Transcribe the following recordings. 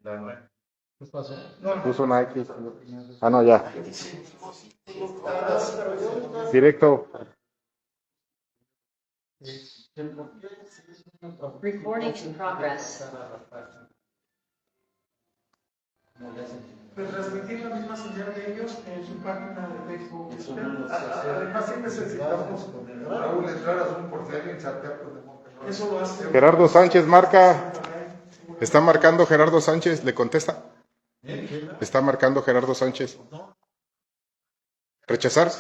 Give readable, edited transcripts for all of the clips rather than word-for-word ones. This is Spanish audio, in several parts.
¿Qué pasó? Puso una X. Ah, no, ya. Directo. Recording in progress. Retransmitir la misma señal de ellos en su página de Facebook. Además, sí necesitamos Raúl entrar a Zoom por si alguien chatea, pues eso lo hace. Gerardo Sánchez marca. Está marcando Gerardo Sánchez. ¿Le contesta? Está marcando Gerardo Sánchez. ¿Rechazar?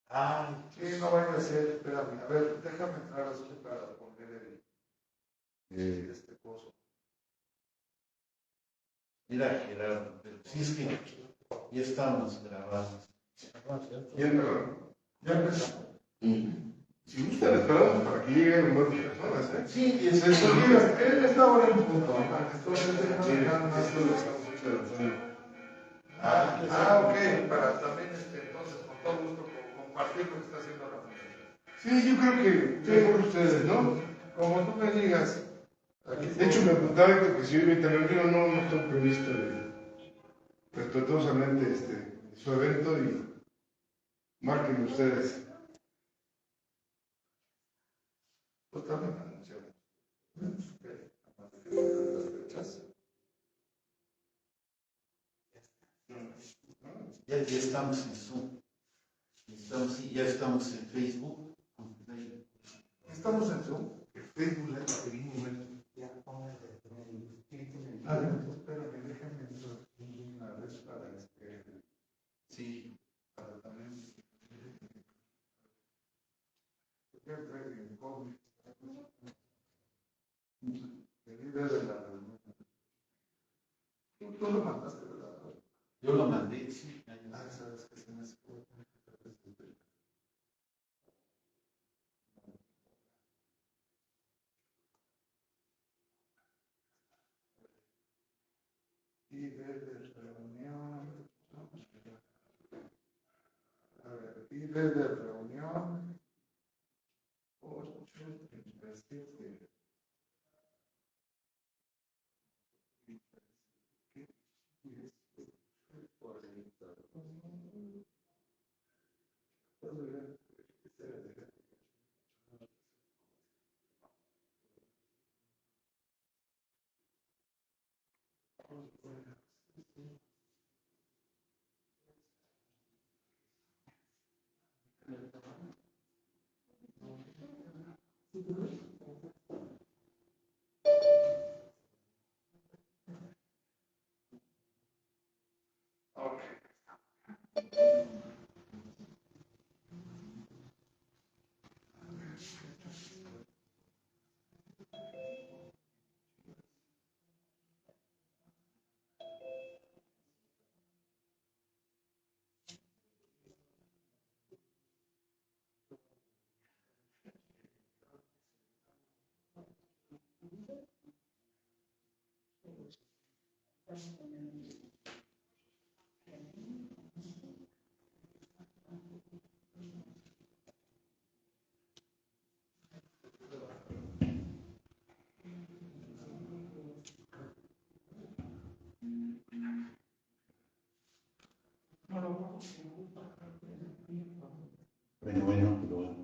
Ah, sí, no vaya a ser, espérame, a ver, déjame entrar a Zoom para poner este pozo. Mira, Gerardo, sí es que ya estamos grabando. Ya empezamos. Si gustan, esperamos para que lleguen más personas, ¿eh? Sí, es eso. Él está ahora en punto. Ok, para también, entonces, con todo gusto, compartir lo que está haciendo la fundación. Sí, yo creo que mejor ustedes, ¿no? Como tú me digas. De hecho, me apuntaron que si hoy me intervino no está previsto respetuosamente su evento y marquen ustedes. Pues también anunciamos. Ya estamos en Zoom. Ya estamos en Facebook. Estamos en Zoom. Facebook la pedimos, A ver, espérame, déjame una vez para Sí. para también. El líder de la reunión. Tú lo mandaste, ¿verdad? Yo lo mandé, sí. Ah, sabes que se me hace. Líder de reunión. A ver, líder de reunión. 8:37. Bueno, pero bueno.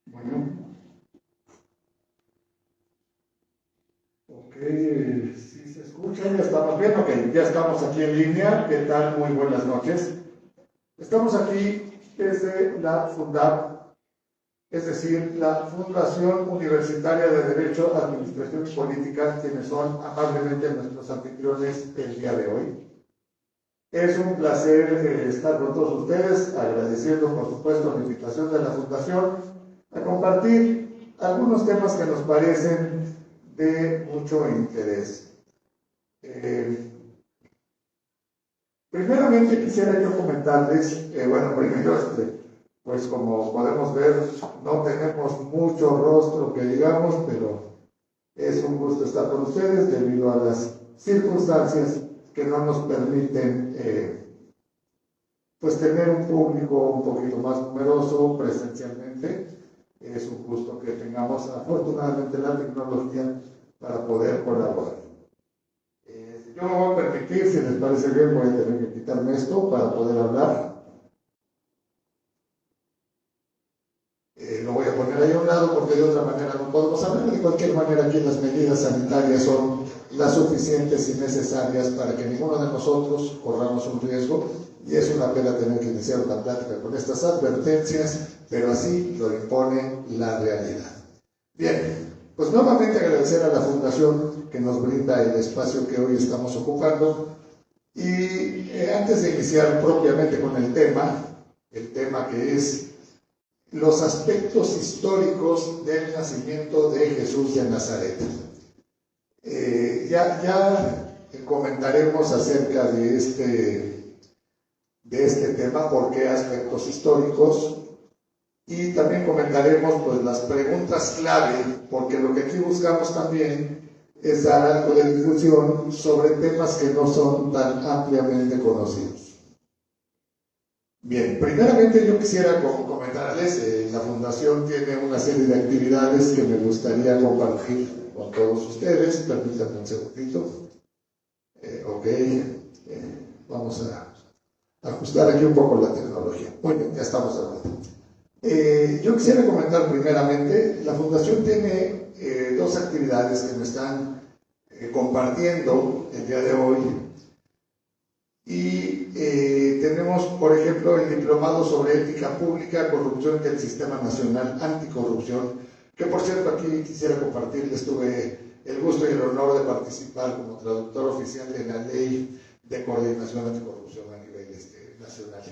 Bueno. Ok, si se escucha, ya estamos viendo que ya estamos aquí en línea. ¿Qué tal? Muy buenas noches. Estamos aquí desde la FUNDAP, es decir, la Fundación Universitaria de Derecho, Administración y Política, quienes son amablemente nuestros anfitriones el día de hoy. Es un placer estar con todos ustedes, agradeciendo por supuesto la invitación de la Fundación a compartir algunos temas que nos parecen de mucho interés. Primeramente quisiera yo comentarles, bueno, primero, pues como podemos ver, no tenemos mucho rostro que digamos, pero es un gusto estar con ustedes debido a las circunstancias que no nos permiten pues tener un público un poquito más numeroso presencialmente. Es un gusto que tengamos afortunadamente la tecnología para poder colaborar. Yo me voy a permitir, si les parece bien, voy a tener que quitarme esto para poder hablar. Lo voy a poner ahí a un lado porque de otra manera no podemos hablar. De cualquier manera, aquí las medidas sanitarias son las suficientes y necesarias para que ninguno de nosotros corramos un riesgo, y es una pena tener que iniciar una plática con estas advertencias, pero así lo impone la realidad. Bien, pues nuevamente agradecer a la Fundación que nos brinda el espacio que hoy estamos ocupando, y antes de iniciar propiamente con el tema que es los aspectos históricos del nacimiento de Jesús de Nazaret. Ya comentaremos acerca de este tema, por qué aspectos históricos, y también comentaremos pues las preguntas clave, porque lo que aquí buscamos también es dar algo de difusión sobre temas que no son tan ampliamente conocidos. Bien, primeramente yo quisiera comentarles, la Fundación tiene una serie de actividades que me gustaría compartir con todos ustedes. Permítanme un segundito. Vamos a ajustar aquí un poco la tecnología. Muy bien, ya estamos de vuelta. Yo quisiera comentar primeramente, la Fundación tiene dos actividades que me están compartiendo el día de hoy. Y tenemos, por ejemplo, el diplomado sobre ética pública, corrupción del Sistema Nacional Anticorrupción, que por cierto aquí quisiera compartirles, tuve el gusto y el honor de participar como traductor oficial de la Ley de Coordinación Anticorrupción a nivel nacional,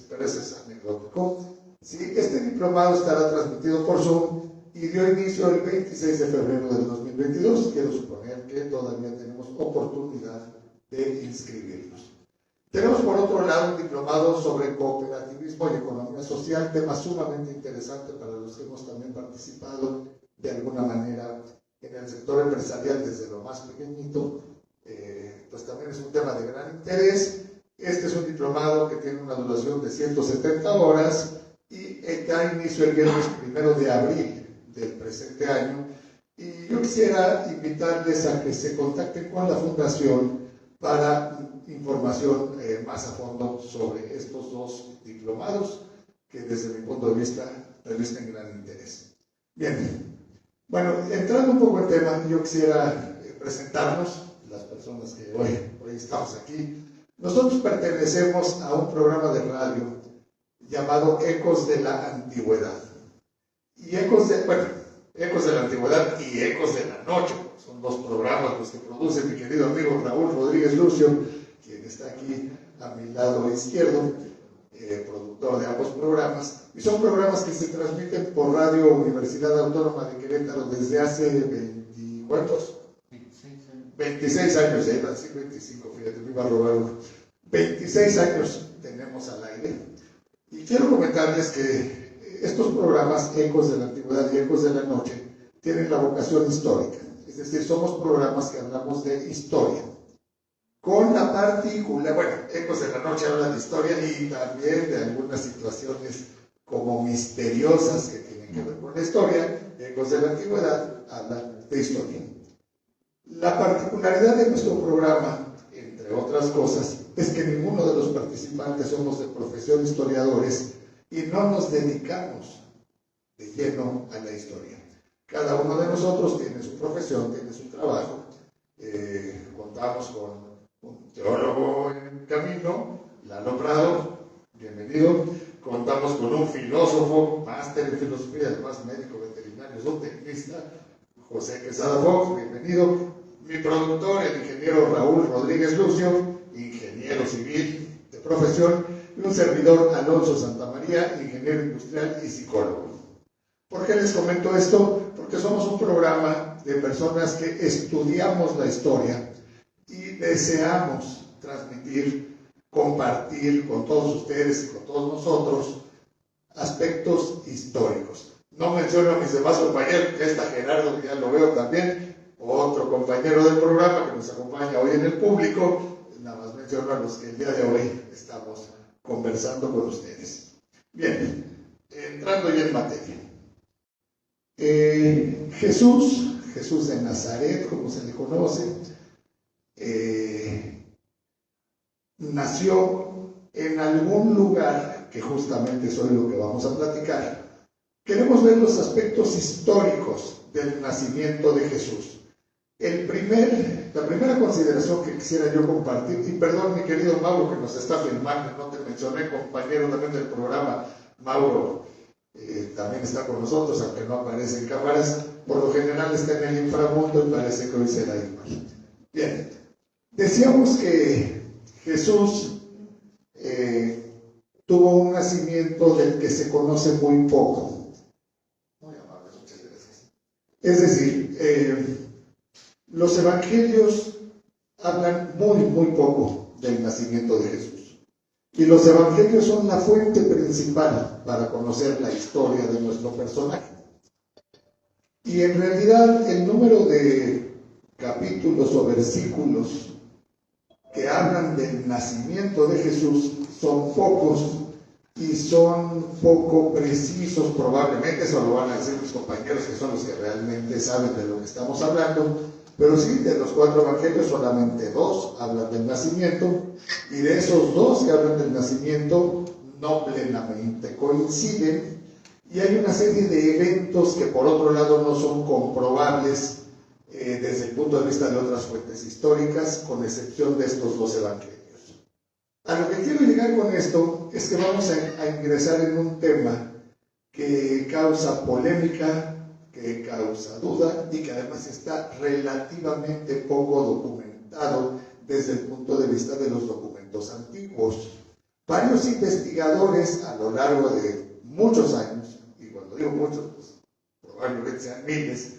pero ese es anecdótico. Sí, este diplomado estará transmitido por Zoom y dio inicio el 26 de febrero del 2022. Quiero suponer que todavía tenemos oportunidad de inscribirnos. Tenemos por otro lado un diplomado sobre cooperativismo y economía social, tema sumamente interesante para los que hemos también participado de alguna manera en el sector empresarial desde lo más pequeñito. Pues también es un tema de gran interés. Este es un diplomado que tiene una duración de 170 horas y da inicio el viernes 1 de abril del presente año. Y yo quisiera invitarles a que se contacten con la Fundación para información más a fondo sobre estos dos diplomados que desde mi punto de vista revisten gran interés. Bien, bueno, entrando un poco en tema, yo quisiera presentarnos, las personas que hoy estamos aquí. Nosotros pertenecemos a un programa de radio llamado Ecos de la Antigüedad. Y Ecos de la Antigüedad y Ecos de la Noche, son dos programas los que produce mi querido amigo Raúl Rodríguez Lucio, quien está aquí a mi lado izquierdo, productor de ambos programas, y son programas que se transmiten por Radio Universidad Autónoma de Querétaro desde hace 26 años, ya iba a decir 25, fíjate, me iba a robar uno. 26 años tenemos al aire, y quiero comentarles que estos programas, Ecos de la Antigüedad y Ecos de la Noche, tienen la vocación histórica, es decir, somos programas que hablamos de historia. Con la particular, bueno, Ecos de la Noche habla de historia y también de algunas situaciones como misteriosas que tienen que ver con la historia. Ecos de la Antigüedad habla de historia. La particularidad de nuestro programa, entre otras cosas, es que ninguno de los participantes somos de profesión historiadores y no nos dedicamos de lleno a la historia. Cada uno de nosotros tiene su profesión, tiene su trabajo. Contamos con un teólogo en camino, Lalo Prado, bienvenido. Contamos con un filósofo, máster en filosofía, además médico veterinario, zootecnista, José Quesada Fox, bienvenido. Mi productor, el ingeniero Raúl Rodríguez Lucio, ingeniero civil de profesión, y un servidor, Alonso Santamaría, ingeniero industrial y psicólogo. ¿Por qué les comento esto? Porque somos un programa de personas que estudiamos la historia y deseamos transmitir, compartir con todos ustedes y con todos nosotros aspectos históricos. No menciono a mis demás compañeros, ya está Gerardo, que ya lo veo también, otro compañero del programa que nos acompaña hoy en el público. Nada más menciono a los que el día de hoy estamos conversando con ustedes. Bien, entrando ya en materia. Jesús de Nazaret, como se le conoce, nació en algún lugar, que justamente eso es lo que vamos a platicar. Queremos ver los aspectos históricos del nacimiento de Jesús. La primera consideración que quisiera yo compartir, y perdón mi querido Mauro que nos está filmando, no te mencioné, compañero también del programa, Mauro también está con nosotros, aunque no aparece en cámaras, por lo general está en el inframundo y parece que hoy será igual. Bien, decíamos que Jesús tuvo un nacimiento del que se conoce muy poco. Muy amable, muchas gracias. Es decir, los evangelios hablan muy poco del nacimiento de Jesús. Y los evangelios son la fuente principal para conocer la historia de nuestro personaje. Y en realidad el número de capítulos o versículos que hablan del nacimiento de Jesús son pocos y son poco precisos probablemente, eso lo van a decir mis compañeros que son los que realmente saben de lo que estamos hablando, pero sí, de los 4 evangelios solamente 2 hablan del nacimiento, y de esos 2 que hablan del nacimiento no plenamente coinciden, y hay una serie de eventos que por otro lado no son comprobables desde el punto de vista de otras fuentes históricas, con excepción de estos 2 evangelios. A lo que quiero llegar con esto es que vamos a ingresar en un tema que causa polémica, que causa duda y que además está relativamente poco documentado desde el punto de vista de los documentos antiguos. Varios investigadores a lo largo de muchos años, y cuando digo muchos, pues probablemente sean miles,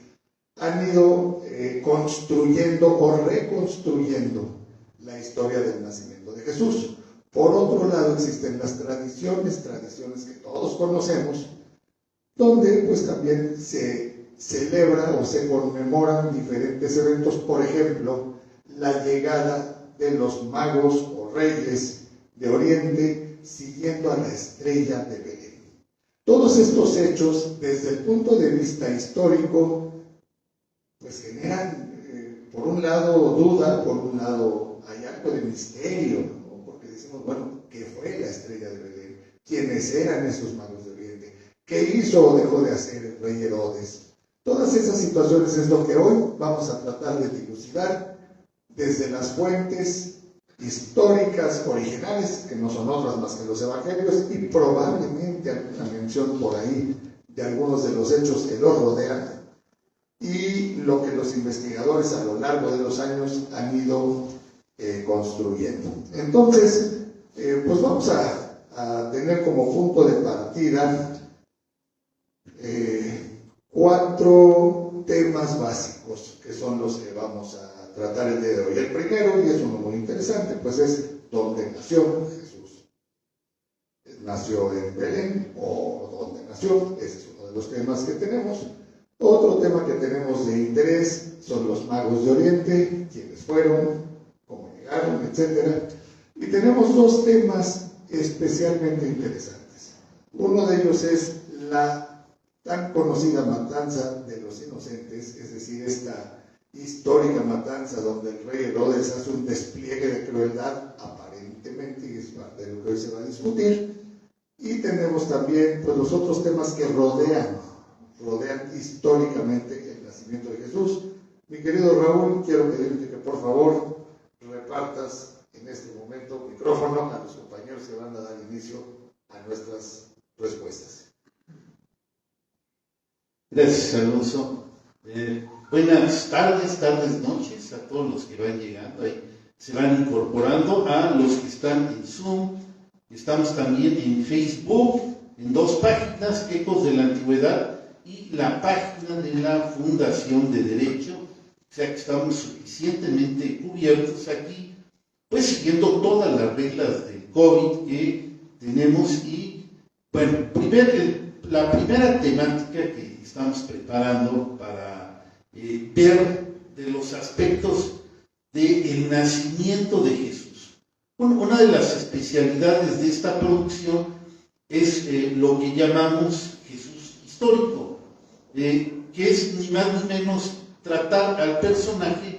han ido construyendo o reconstruyendo la historia del nacimiento de Jesús. Por otro lado existen las tradiciones que todos conocemos, donde pues también se celebra o se conmemoran diferentes eventos, por ejemplo, la llegada de los magos o reyes de Oriente siguiendo a la estrella de Belén. Todos estos hechos, desde el punto de vista histórico, pues generan, por un lado, duda, por un lado, hay algo de misterio, ¿no? Porque decimos, bueno, ¿qué fue la estrella de Belén? ¿Quiénes eran esos magos de Oriente? ¿Qué hizo o dejó de hacer el rey Herodes? Todas esas situaciones es lo que hoy vamos a tratar de dilucidar desde las fuentes históricas originales, que no son otras más que los evangelios, y probablemente alguna mención por ahí de algunos de los hechos que los rodean, y lo que los investigadores a lo largo de los años han ido construyendo. Entonces, pues vamos a tener como punto de partida 4 temas básicos, que son los que vamos a tratar el día de hoy. El primero, y es uno muy interesante, pues es dónde nació Jesús. ¿Nació en Belén o dónde nació? Ese es uno de los temas que tenemos. Otro tema que tenemos de interés son los magos de Oriente, quiénes fueron, cómo llegaron, etc. Y tenemos 2 temas especialmente interesantes. Uno de ellos es la tan conocida matanza de los inocentes, es decir, esta histórica matanza donde el rey Herodes hace un despliegue de crueldad, aparentemente, y es parte de lo que hoy se va a discutir. Y tenemos también pues, los otros temas que rodean históricamente el nacimiento de Jesús. Mi querido Raúl, quiero pedirte que por favor repartas en este momento micrófono a los compañeros que van a dar inicio a nuestras respuestas. Gracias, Alonso. Buenas tardes, noches a todos los que van llegando ahí. Se van incorporando a los que están en Zoom. Estamos también en Facebook, en 2 páginas, Ecos de la Antigüedad y la página de la Fundación de Derecho, o sea que estamos suficientemente cubiertos aquí, pues siguiendo todas las reglas del COVID que tenemos. Y bueno, la primera temática que estamos preparando para ver de los aspectos del nacimiento de Jesús. Bueno, una de las especialidades de esta producción es lo que llamamos Jesús histórico, que es ni más ni menos tratar al personaje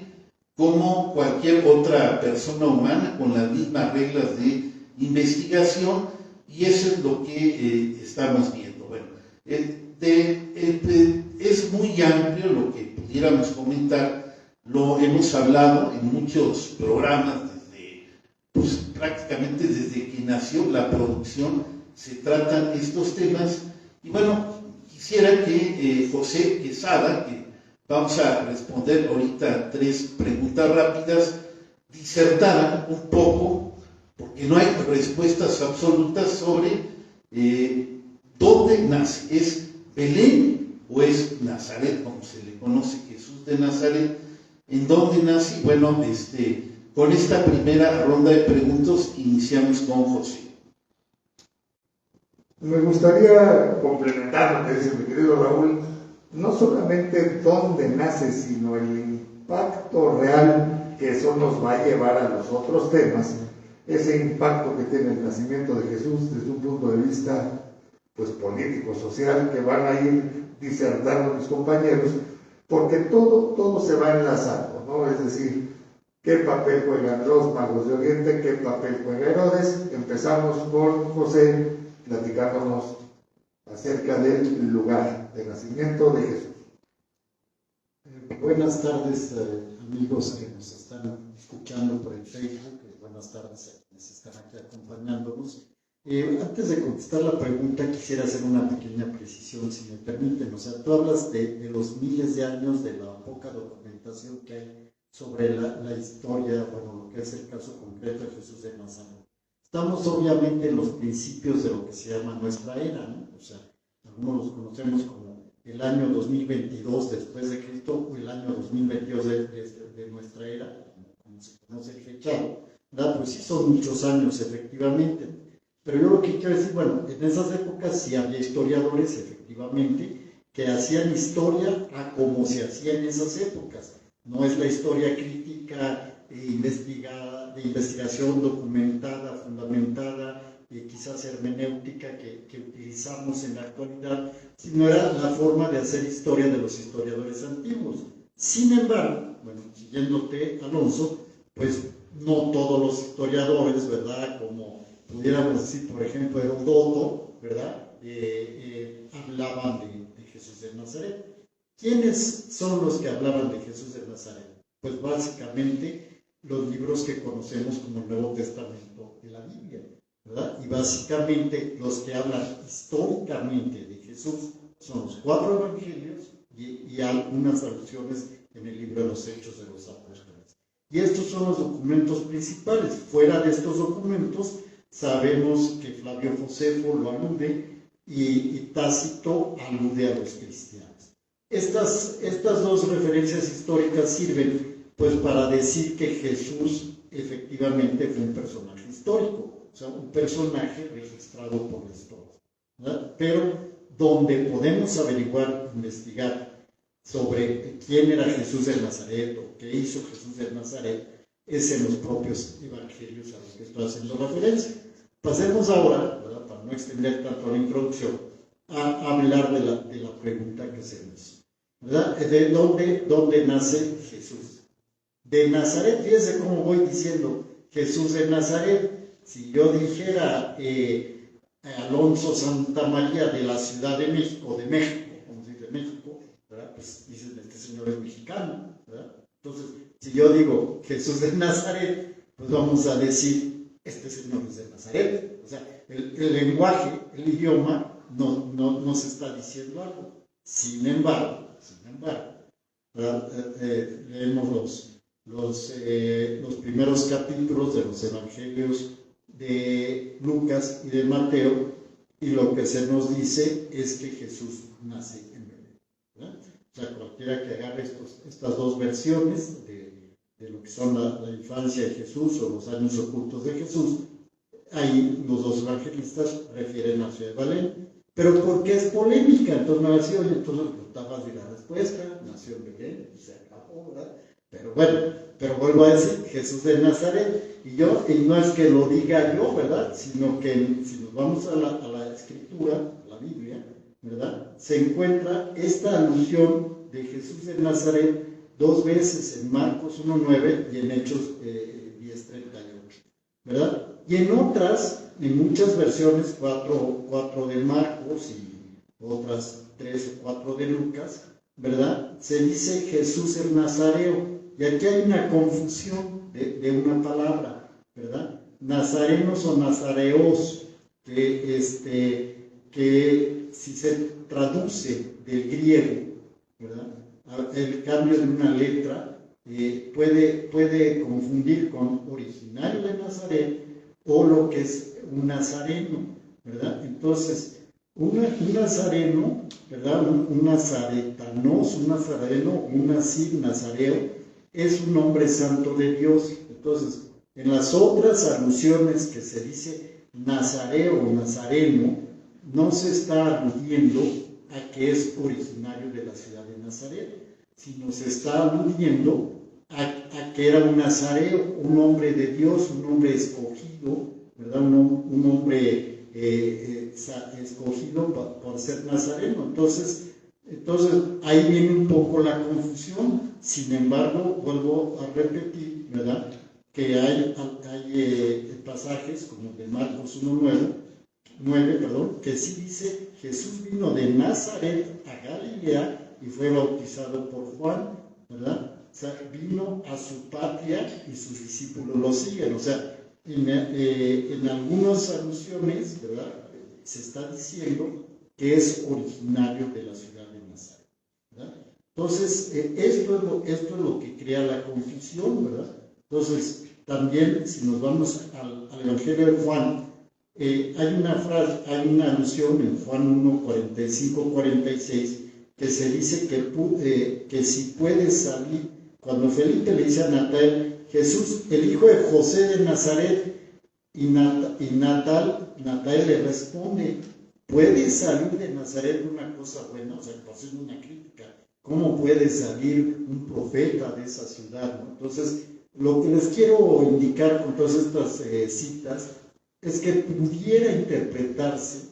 como cualquier otra persona humana, con las mismas reglas de investigación, y eso es lo que estamos viendo. Bueno, es muy amplio lo que pudiéramos comentar, lo hemos hablado en muchos programas, pues, prácticamente desde que nació la producción se tratan estos temas. Y bueno, quisiera que José Quesada, que vamos a responder ahorita 3 preguntas rápidas, disertara un poco, porque no hay respuestas absolutas sobre dónde nace. ¿Es Belén o es Nazaret, como se le conoce, Jesús de Nazaret? ¿En dónde nace? Y bueno, con esta primera ronda de preguntas iniciamos con José. Me gustaría complementar lo que dice mi querido Raúl, no solamente dónde nace, sino el impacto real que eso nos va a llevar a los otros temas, ese impacto que tiene el nacimiento de Jesús desde un punto de vista pues político, social, que van a ir disertando mis compañeros, porque todo se va enlazando, ¿no? Es decir, ¿qué papel juegan los magos de Oriente? ¿Qué papel juega Herodes? Empezamos con José platicándonos acerca del lugar de nacimiento de Jesús. Buenas tardes, amigos que nos están escuchando por el Facebook. Buenas tardes a quienes están aquí acompañándonos. Antes de contestar la pregunta, quisiera hacer una pequeña precisión, si me permiten. O sea, tú hablas de los miles de años, de la poca documentación que hay sobre la historia, bueno, lo que es el caso concreto de Jesús de Nazaret. Estamos obviamente en los principios de lo que se llama nuestra era, ¿no? O sea, algunos los conocemos como el año 2022 después de Cristo o el año 2022 de nuestra era, como se conoce el fechado, ¿verdad? Pues sí son muchos años, efectivamente. Pero yo lo que quiero decir, bueno, en esas épocas sí había historiadores, efectivamente, que hacían historia a como se hacía en esas épocas. No es la historia crítica, investigada, de investigación documentada, fundamentada, quizás hermenéutica que utilizamos en la actualidad, sino era la forma de hacer historia de los historiadores antiguos. Sin embargo, bueno, siguiéndote, Alonso, pues no todos los historiadores, ¿verdad? Como pudiéramos decir, por ejemplo, Heródoto, ¿verdad? Hablaban de Jesús de Nazaret. ¿Quiénes son los que hablaban de Jesús de Nazaret? Pues básicamente los libros que conocemos como el Nuevo Testamento de la Biblia, ¿verdad? Y básicamente los que hablan históricamente de Jesús son los 4 evangelios y algunas alusiones en el libro de los Hechos de los Apóstoles. Y estos son los documentos principales. Fuera de estos documentos, sabemos que Flavio Josefo lo alude y Tácito alude a los cristianos. Estas 2 referencias históricas sirven pues para decir que Jesús efectivamente fue un personaje histórico, o sea, un personaje registrado por la historia, ¿verdad? Pero donde podemos averiguar, investigar sobre quién era Jesús de Nazaret o qué hizo Jesús de Nazaret es en los propios evangelios a los que estoy haciendo referencia. Pasemos ahora, ¿verdad? Para no extender tanto la introducción, a hablar de la pregunta que se me hizo, ¿verdad? ¿De dónde nace Jesús? De Nazaret. Fíjense cómo voy diciendo Jesús de Nazaret. Si yo dijera Alonso Santa María de la Ciudad de México, como se dice México, ¿verdad? Pues dicen este señor es mexicano, ¿verdad? Entonces, si yo digo Jesús de Nazaret, pues vamos a decir este señor es de Nazaret. O sea, el lenguaje, el idioma no se está diciendo algo. Sin embargo, leemos los primeros capítulos de los evangelios de Lucas y de Mateo, y lo que se nos dice es que Jesús nace en Belén. O sea, cualquiera que agarre estas dos versiones de lo que son la infancia de Jesús o los años ocultos de Jesús, ahí los dos evangelistas refieren a la ciudad de Belén. Pero porque es polémica, entonces me va a decir, oye, entonces está fácil la respuesta, nació en Belén y se acabó, ¿verdad? Pero bueno, pero vuelvo a decir, Jesús de Nazaret, y no es que lo diga yo, ¿verdad? Sino que si nos vamos a la escritura, a la Biblia, ¿verdad? Se encuentra esta alusión de Jesús de Nazaret 2 veces en Marcos 1:9 y en Hechos 10:38, ¿verdad? Y en muchas versiones, 4 de Marcos y otras 3 o 4 de Lucas, ¿verdad? Se dice Jesús el Nazareo. Y aquí hay una confusión de una palabra, ¿verdad? Nazarenos o nazareos, que si se traduce del griego, ¿verdad? El cambio de una letra puede confundir con originario de Nazaret o lo que es un nazareno, ¿verdad? Entonces, un nazareno, ¿verdad? Un nazaretanos, un nazareno, un nazareo, es un hombre santo de Dios. Entonces, en las otras alusiones que se dice nazareo o nazareno, no se está aludiendo a que es originario de la ciudad de Nazaret, sino se está aludiendo a que era un nazareo, un hombre de Dios, un hombre escogido, ¿verdad? Un hombre escogido por ser nazareno. Entonces ahí viene un poco la confusión. Sin embargo, vuelvo a repetir, ¿verdad? Que hay pasajes como de Marcos 1:9, que sí dice, Jesús vino de Nazaret a Galilea y fue bautizado por Juan, ¿verdad? O sea, vino a su patria y sus discípulos lo siguen. O sea, en algunas alusiones, ¿verdad? Se está diciendo que es originario de la ciudad de Nazaret, ¿verdad? Entonces, esto es lo que crea la confusión, ¿verdad? Entonces, también, si nos vamos al Evangelio de Juan, hay una alusión en Juan 1:45-46, que se dice que si puede salir, cuando Felipe le dice a Natanael, Jesús, el hijo de José de Nazaret, y Natanael le responde, ¿puede salir de Nazaret una cosa buena? O sea, haciendo una crítica. ¿Cómo puede salir un profeta de esa ciudad, ¿no? Entonces, lo que les quiero indicar con todas estas citas es que pudiera interpretarse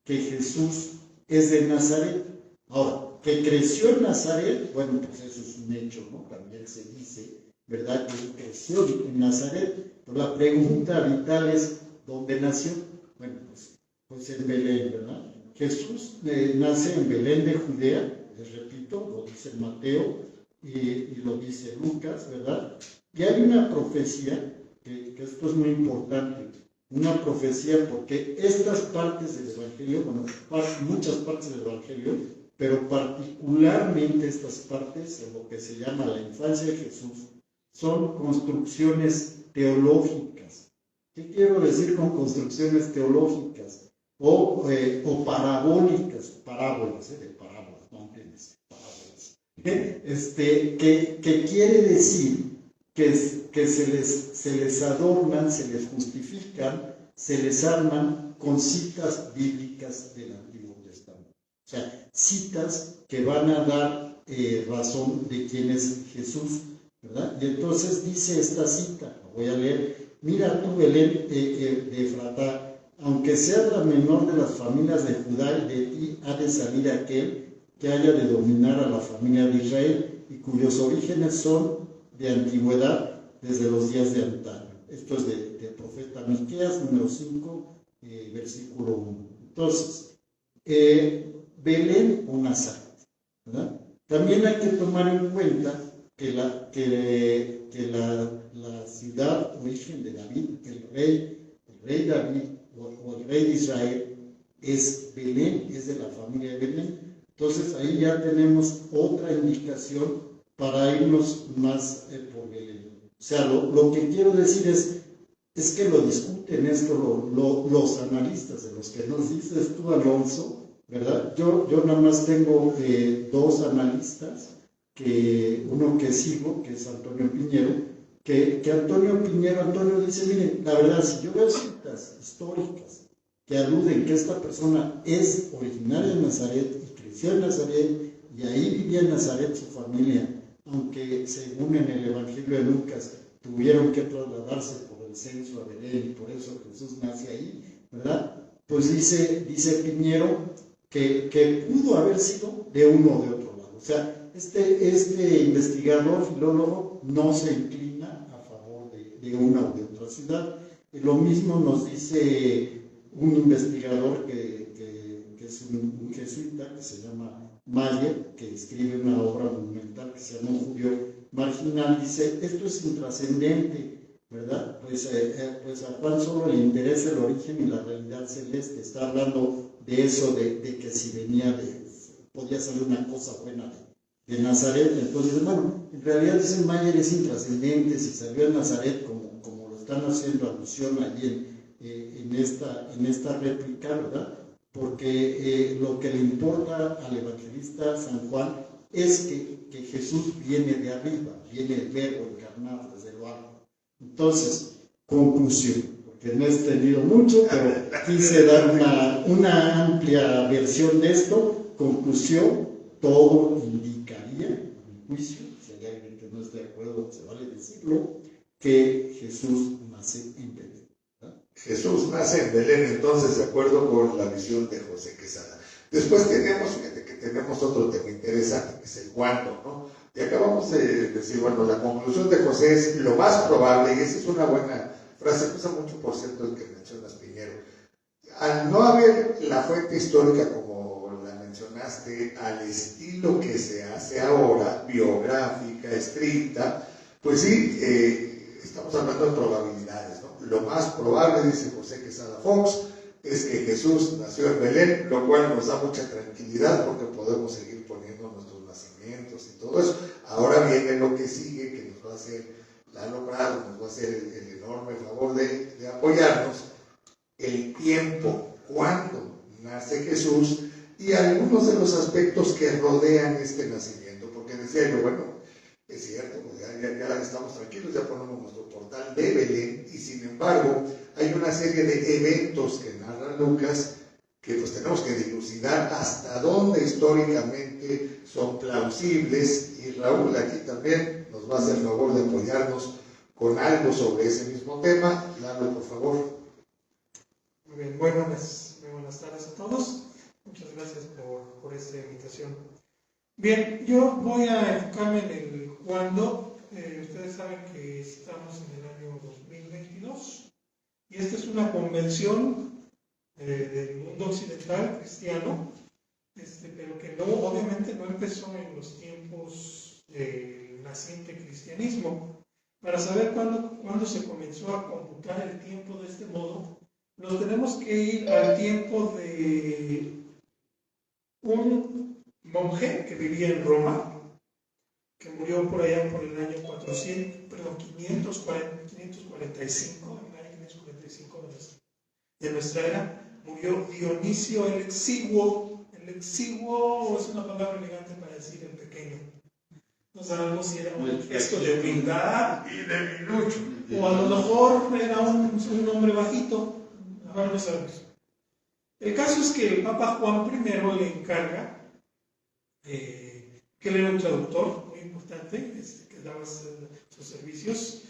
que Jesús es de Nazaret. Ahora, que creció en Nazaret, bueno, pues eso es un hecho, ¿no? También se dice, ¿verdad? Que él creció en Nazaret. Pero la pregunta vital es, ¿dónde nació? Bueno, pues en Belén, ¿verdad? Jesús nace en Belén de Judea, les repito, lo dice Mateo y lo dice Lucas, ¿verdad? Y hay una profecía, que esto es muy importante, una profecía porque estas partes del Evangelio, bueno, muchas partes del Evangelio, pero particularmente estas partes, en lo que se llama la infancia de Jesús, son construcciones teológicas. ¿Qué quiero decir con construcciones teológicas? O parabólicas, parábolas, no entiendes, parábolas. Que quiere decir que se les adornan, se les justifican, se les arman con citas bíblicas del Antiguo Testamento. O sea, citas que van a dar razón de quién es Jesús, ¿verdad? Y entonces dice esta cita, lo voy a leer, mira tú, Belén de Efratá, aunque seas la menor de las familias de Judá, de ti ha de salir aquel que haya de dominar a la familia de Israel y cuyos orígenes son de antigüedad desde los días de antaño. Esto es del profeta Miqueas, número 5, versículo 1. Entonces, Belén o Nazaret, ¿verdad? También hay que tomar en cuenta que la ciudad origen de David, el rey David o el rey de Israel, es Belén, es de la familia de Belén. Entonces ahí ya tenemos otra indicación para irnos más por Belén. O sea, lo que quiero decir es que lo discuten esto los analistas, de los que nos dices tú, Alonso, ¿verdad? Yo nada más tengo dos analistas, uno que sigo, que es Antonio Piñero, que Antonio dice, miren, la verdad, si yo veo citas históricas que aluden que esta persona es originaria de Nazaret y creció en Nazaret, y ahí vivía en Nazaret su familia, aunque según en el Evangelio de Lucas tuvieron que trasladarse por el censo a Belén y por eso Jesús nace ahí, ¿verdad? Pues dice Piñero que pudo haber sido de uno o de otro lado. O sea, este investigador, filólogo, no se inclina a favor de una o de otra ciudad. Y lo mismo nos dice un investigador que es un jesuita, que se llama Mayer, que escribe una obra monumental que se llama Un judío marginal. Dice, esto es intrascendente, ¿verdad? Pues a Juan solo le interesa el origen y la realidad celeste. Está hablando de eso, de que si podía salir una cosa buena de Nazaret. Entonces, bueno, en realidad dice Mayer es intrascendente, si salió de Nazaret, como lo están haciendo alusión allí en esta réplica, ¿verdad? Porque lo que le importa al evangelista San Juan es que Jesús viene de arriba, viene el verbo encarnado desde lo alto. Entonces, conclusión, porque no he extendido mucho, pero quise dar una amplia versión de esto. Conclusión, todo indicaría, a mi juicio, si hay alguien que no esté de acuerdo, se vale decirlo, que Jesús nace en Belén. Jesús nace en Belén, entonces, de acuerdo con la visión de José Quesada. Después tenemos otro tema interesante, que es el cuándo, ¿no? Y acabamos de decir, bueno, la conclusión de José es lo más probable, y esa es una buena frase, usa mucho, por cierto, el que mencionas, Piñero. Al no haber la fuente histórica, como la mencionaste, al estilo que se hace ahora, biográfica, estricta, pues sí, estamos hablando de probabilidades, ¿no? Lo más probable, dice José Quesada Fox, es que Jesús nació en Belén, lo cual nos da mucha tranquilidad porque podemos seguir poniendo nuestros nacimientos y todo eso. Ahora viene lo que sigue, que nos va a hacer Lalo Prado, nos va a hacer el enorme favor de apoyarnos, el tiempo, cuándo nace Jesús y algunos de los aspectos que rodean este nacimiento, porque decía yo, bueno, es cierto, pues ya estamos tranquilos, ya ponemos nuestro portal de Belén, y sin embargo hay una serie de eventos que narra Lucas que pues tenemos que dilucidar hasta dónde históricamente son plausibles, y Raúl aquí también nos va a hacer el favor de apoyarnos con algo sobre ese mismo tema. Lalo, por favor. Muy bien, muy buenas tardes a todos. Muchas gracias por esta invitación. Bien, yo voy a enfocarme en el cuándo. Ustedes saben que estamos en el año 2022 y esta es una convención del mundo occidental cristiano, pero que obviamente no empezó en los tiempos del naciente cristianismo. Para saber cuándo se comenzó a computar el tiempo de este modo, nos tenemos que ir al tiempo de un monje que vivía en Roma, que murió por allá por el año 545, en el año 545 de nuestra era, murió Dionisio el Exiguo. El Exiguo es una palabra elegante para decir el pequeño. No sabemos si era un gesto de humildad y de milucho, o a lo mejor era un hombre bajito, ahora no sabemos. El caso es que el Papa Juan I le encarga, que él era un traductor muy importante, que daba sus servicios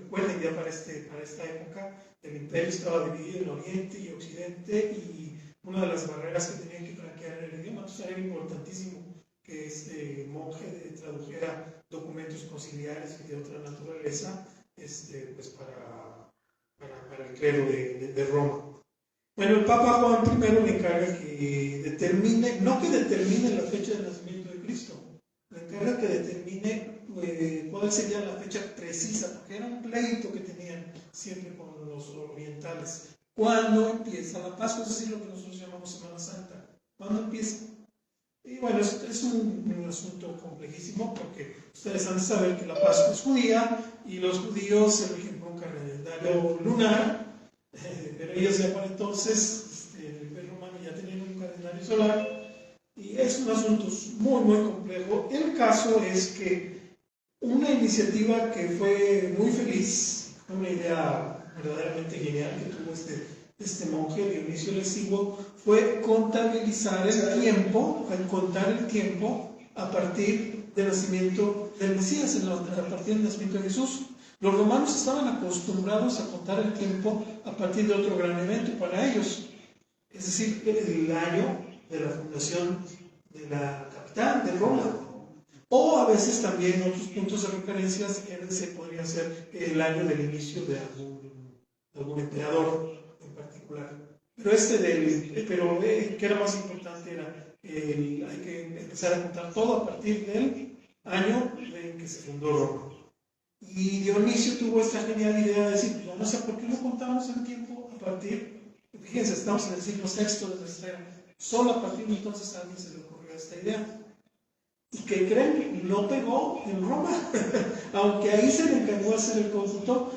recuerden ya para esta época, el imperio estaba dividido en Oriente y Occidente, y una de las barreras que tenían que franquear era el idioma. Entonces era importantísimo que este monje tradujera documentos conciliares y de otra naturaleza, pues para el clero de Roma. Bueno, el Papa Juan I le encarga que determine, no que determine la fecha de nacimiento de Cristo, le encarga que determine cuál sería la fecha precisa, porque era un pleito que tenían siempre con los orientales. ¿Cuándo empieza la Pascua? Es decir, lo que nosotros llamamos Semana Santa. ¿Cuándo empieza? Y bueno, es un asunto complejísimo, porque ustedes han de saber que la Pascua es judía y los judíos se rigen por un calendario lunar, pero ellos ya para entonces, el Imperio Romano ya tenían un calendario solar, y es un asunto muy, muy complejo. El caso es que una iniciativa que fue muy feliz, una idea verdaderamente genial que tuvo este monje Dionisio el Exiguo, fue contabilizar el tiempo, contar el tiempo a partir del nacimiento del Mesías, a partir del nacimiento de Jesús. Los romanos estaban acostumbrados a contar el tiempo a partir de otro gran evento para ellos, es decir, el año de la fundación de la capital de Roma, o a veces también otros puntos de referencia se podría ser el año del inicio de algún emperador en particular. Pero que era más importante era hay que empezar a contar todo a partir del año en que se fundó Roma. Y Dionisio tuvo esta genial idea de decir, no sé por qué no contamos el tiempo a partir, fíjense, estamos en el siglo VI de nuestra era, solo a partir de entonces a alguien se le ocurrió esta idea. ¿Y qué creen? No pegó en Roma, aunque ahí se le encargó hacer el cómputo,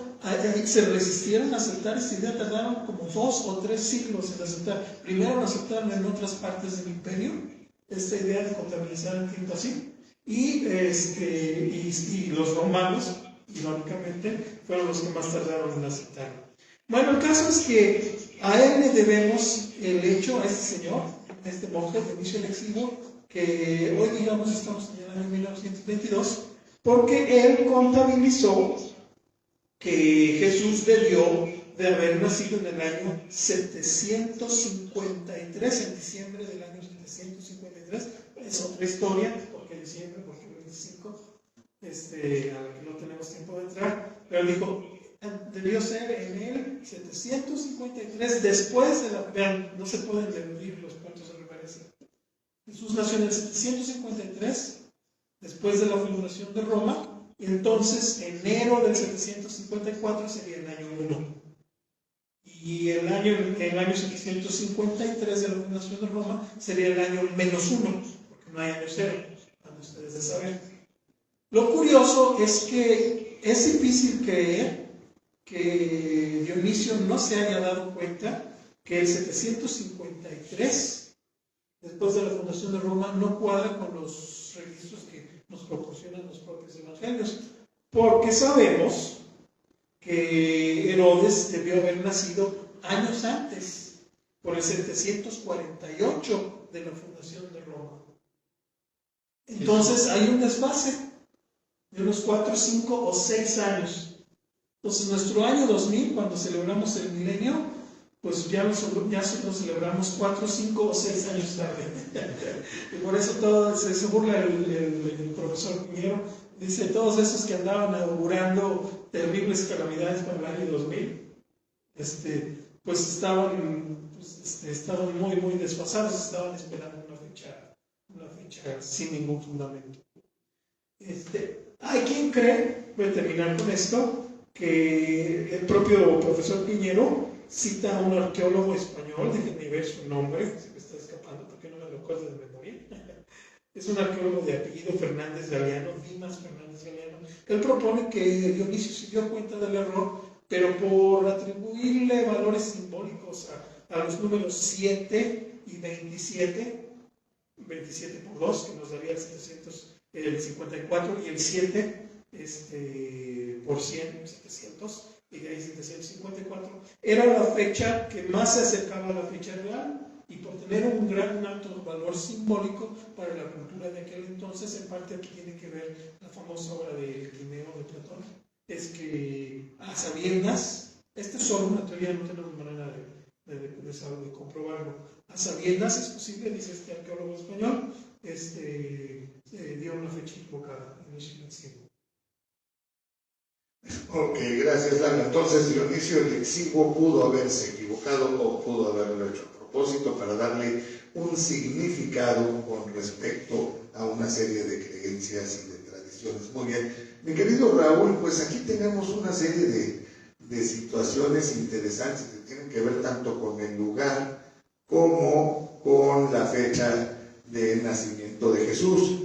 se resistieron a aceptar esta idea, tardaron como 2 o 3 siglos en aceptar. Primero lo aceptaron en otras partes del imperio, esta idea de contabilizar el tiempo así, y los romanos, irónicamente, fueron los que más tardaron en aceptarlo. Bueno, el caso es que a él le debemos el hecho, a este señor, a este monje, Dionisio el Exiguo, que hoy, digamos, estamos en el año 1922, porque él contabilizó que Jesús debió de haber nacido en el año 753, en diciembre del año 753. Es otra historia, porque diciembre, porque el 25, a la que no tenemos tiempo de entrar, pero dijo, debió ser en el 753, después de la... Vean, no se pueden eludir los puntos de referencia. Jesús nació en el 753, después de la fundación de Roma, y entonces enero del 754 sería el año 1. Y el año 753 de la fundación de Roma sería el año -1, porque no hay año 0, cuando ustedes de saber. Lo curioso es que es difícil creer que Dionisio no se haya dado cuenta que el 753, después de la fundación de Roma, no cuadra con los registros que nos proporcionan los propios evangelios, porque sabemos que Herodes debió haber nacido años antes, por el 748 de la fundación de Roma. Entonces hay un desfase de unos 4, 5 o 6 años. Entonces nuestro año 2000, cuando celebramos el milenio, pues ya lo celebramos 4, 5 o 6 años tarde. Y por eso todo se burla el profesor Piñero, dice, todos esos que andaban augurando terribles calamidades para el año 2000, pues estaban muy, muy desfasados, estaban esperando una fecha sin ningún fundamento. Hay quien cree, voy a terminar con esto, que el propio profesor Piñero cita a un arqueólogo español, déjenme ver su nombre, se me está escapando porque no me lo acuerdo de memoria. Es un arqueólogo de apellido Fernández Galeano, Dimas Fernández Galeano. Él propone que Dionisio se dio cuenta del error, pero por atribuirle valores simbólicos a los números 7 y 27, 27 por 2, que nos daría el 54, y el 7 por 100, 700, y de ahí 754, era la fecha que más se acercaba a la fecha real, y por tener un alto valor simbólico para la cultura de aquel entonces, en parte aquí tiene que ver la famosa obra de Climeo de Platón, es que a sabiendas, esta es solo una teoría, no tenemos manera de comprobarlo, a sabiendas es posible, dice este arqueólogo español, dio una fecha equivocada en el siglo XIX. Ok, gracias, Lana. Entonces Dionisio el Exiguo pudo haberse equivocado o pudo haberlo hecho a propósito para darle un significado con respecto a una serie de creencias y de tradiciones. Muy bien. Mi querido Raúl, pues aquí tenemos una serie de situaciones interesantes que tienen que ver tanto con el lugar como con la fecha de nacimiento de Jesús.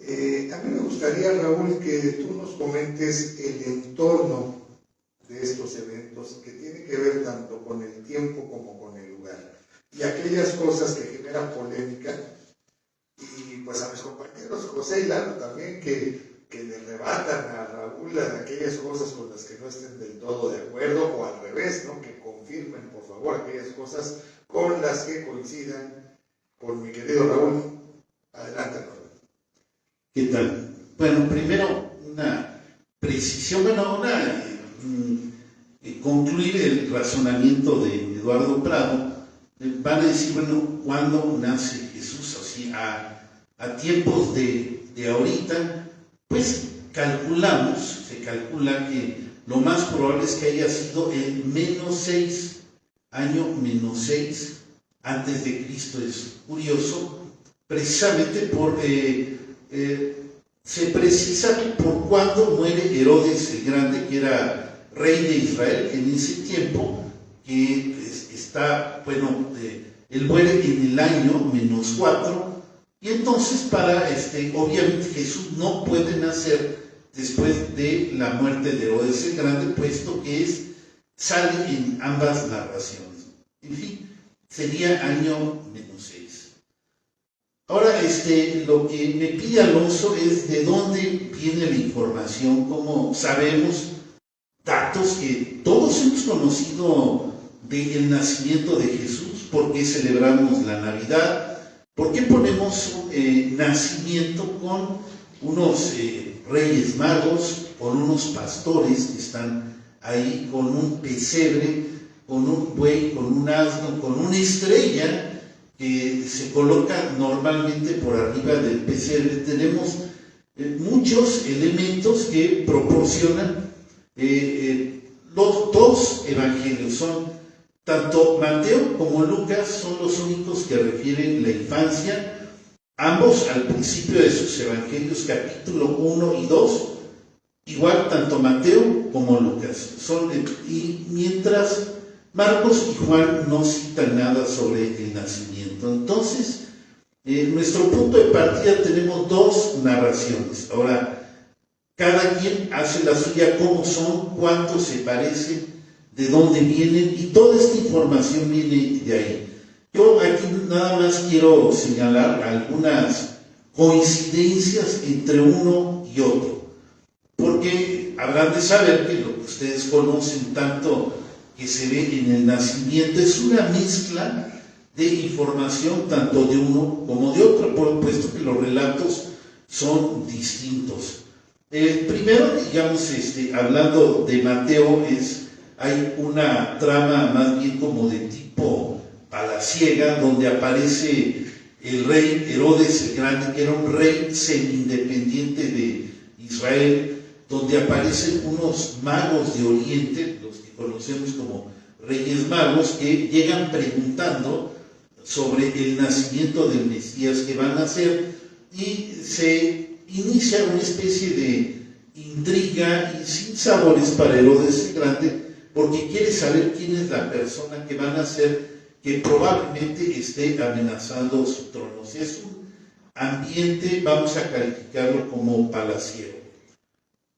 A mí me gustaría, Raúl, que tú nos comentes el entorno de estos eventos que tiene que ver tanto con el tiempo como con el lugar. y aquellas cosas que generan polémica. Y pues a mis compañeros José y Lalo también que le rebatan a Raúl aquellas cosas con las que no estén del todo de acuerdo, o al revés, ¿no? Que confirmen por favor aquellas cosas con las que coincidan con mi querido Raúl. Adelante, Raúl. ¿Qué tal? Bueno, primero una precisión, concluir el razonamiento de Eduardo Prado. Van a decir, bueno, ¿cuándo nace Jesús? Así, a tiempos de ahorita, pues se calcula que lo más probable es que haya sido el año menos 6 antes de Cristo. Es curioso, precisamente se precisa por cuándo muere Herodes el Grande, que era rey de Israel en ese tiempo, que está, él muere en el año menos 4, y entonces obviamente Jesús no puede nacer después de la muerte de Herodes el Grande, puesto que sale en ambas narraciones. En fin, sería año menos 6. Ahora, lo que me pide Alonso es de dónde viene la información, cómo sabemos datos que todos hemos conocido del nacimiento de Jesús, por qué celebramos la Navidad, por qué ponemos nacimiento con unos reyes magos, con unos pastores que están ahí, con un pesebre, con un buey, con un asno, con una estrella que se coloca normalmente por arriba del pesebre. Tenemos muchos elementos que proporcionan los dos evangelios. Tanto Mateo como Lucas son los únicos que refieren la infancia, ambos al principio de sus evangelios, capítulo 1 y 2, igual tanto Mateo como Lucas. Y mientras Marcos y Juan no citan nada sobre el nacimiento. Entonces, en nuestro punto de partida tenemos dos narraciones. Ahora, cada quien hace la suya, cómo son, cuánto se parecen, de dónde vienen, y toda esta información viene de ahí. Yo aquí nada más quiero señalar algunas coincidencias entre uno y otro, porque habrán de saber que lo que ustedes conocen tanto que se ve en el nacimiento es una mezcla de información tanto de uno como de otro, puesto que los relatos son distintos. Primero, digamos, hablando de Mateo, hay una trama más bien como de tipo palaciega, donde aparece el rey Herodes el Grande, que era un rey semi-independiente de Israel, donde aparecen unos magos de Oriente, los que conocemos como Reyes Magos, que llegan preguntando sobre el nacimiento del Mesías que van a nacer, y se inicia una especie de intriga y sin sabores para Herodes el Grande, porque quiere saber quién es la persona que va a nacer, que probablemente esté amenazando su trono. Si es un ambiente, vamos a calificarlo como palaciego.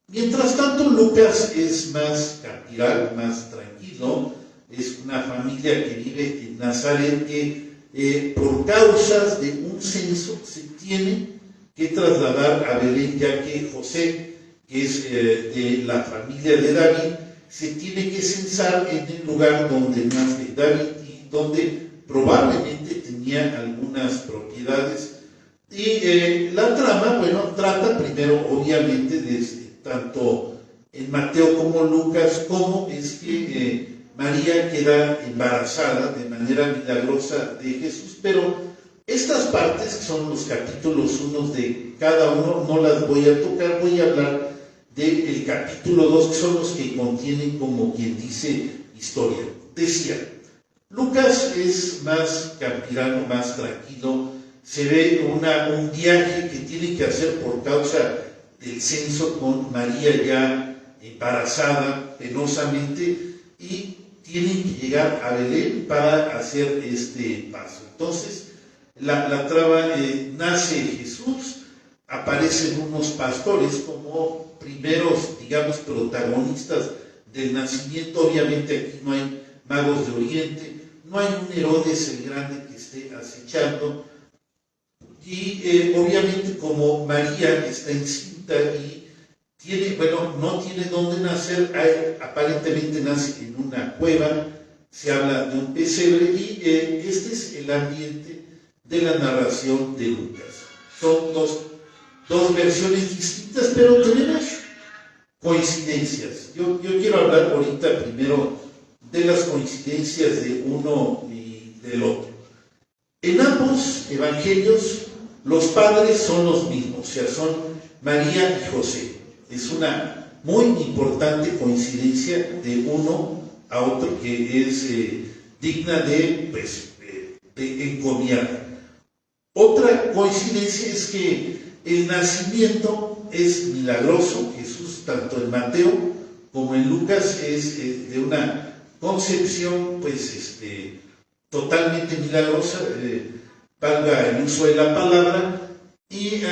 Mientras tanto, Lucas es más capiral, más tranquilo. Es una familia que vive en Nazaret, que por causas de un censo se tiene que trasladar a Belén, ya que José, que es de la familia de David, se tiene que censar en el lugar donde nace David y donde probablemente tenía algunas propiedades. Y la trama, trata primero, obviamente, tanto en Mateo como Lucas, cómo es que María queda embarazada de manera milagrosa de Jesús, pero estas partes, que son los capítulos unos de cada uno, no las voy a tocar, voy a hablar del capítulo 2, que son los que contienen, como quien dice, historia. Decía, Lucas es más campirano, más tranquilo, se ve un viaje que tiene que hacer por causa del censo con María ya embarazada penosamente, y tienen que llegar a Belén para hacer este paso. Entonces, la trama, nace Jesús, aparecen unos pastores como primeros, digamos, protagonistas del nacimiento. Obviamente aquí no hay magos de Oriente, no hay un Herodes el grande que esté acechando. Y obviamente como María está encinta y no tiene dónde nacer, aparentemente nace en una cueva, se habla de un pesebre y este es el ambiente de la narración de Lucas. Son dos versiones distintas, pero tenemos coincidencias. Yo quiero hablar ahorita primero de las coincidencias de uno y del otro. En ambos evangelios los padres son los mismos, o sea, son María y José. Es una muy importante coincidencia de uno a otro que es digna de encomiar. Otra coincidencia es que el nacimiento es milagroso. Jesús, tanto en Mateo como en Lucas, es de una concepción totalmente milagrosa, valga el uso de la palabra, y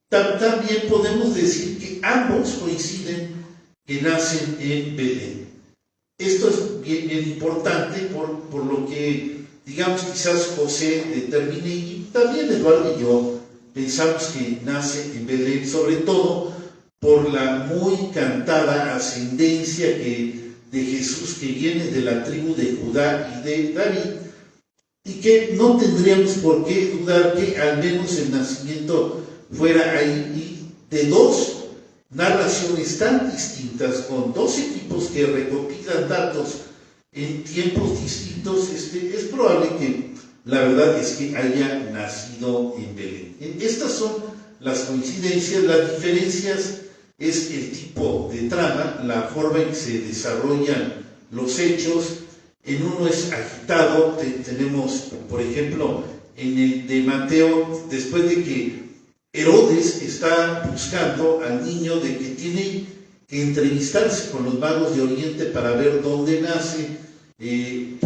también podemos decir que ambos coinciden que nacen en Belén. Esto es bien importante por lo que, digamos, quizás José determine, y también Eduardo y yo pensamos que nace en Belén, sobre todo por la muy cantada ascendencia de Jesús, que viene de la tribu de Judá y de David, y que no tendríamos por qué dudar que al menos el nacimiento fuera ahí, y de dos narraciones tan distintas, con dos equipos que recopilan datos en tiempos distintos, es probable que la verdad es que haya nacido en Belén. Estas son las coincidencias. Las diferencias es el tipo de trama, la forma en que se desarrollan los hechos. En uno es agitado, tenemos, por ejemplo, en el de Mateo, después de que Herodes está buscando al niño, de que tiene que entrevistarse con los magos de Oriente para ver dónde nace, él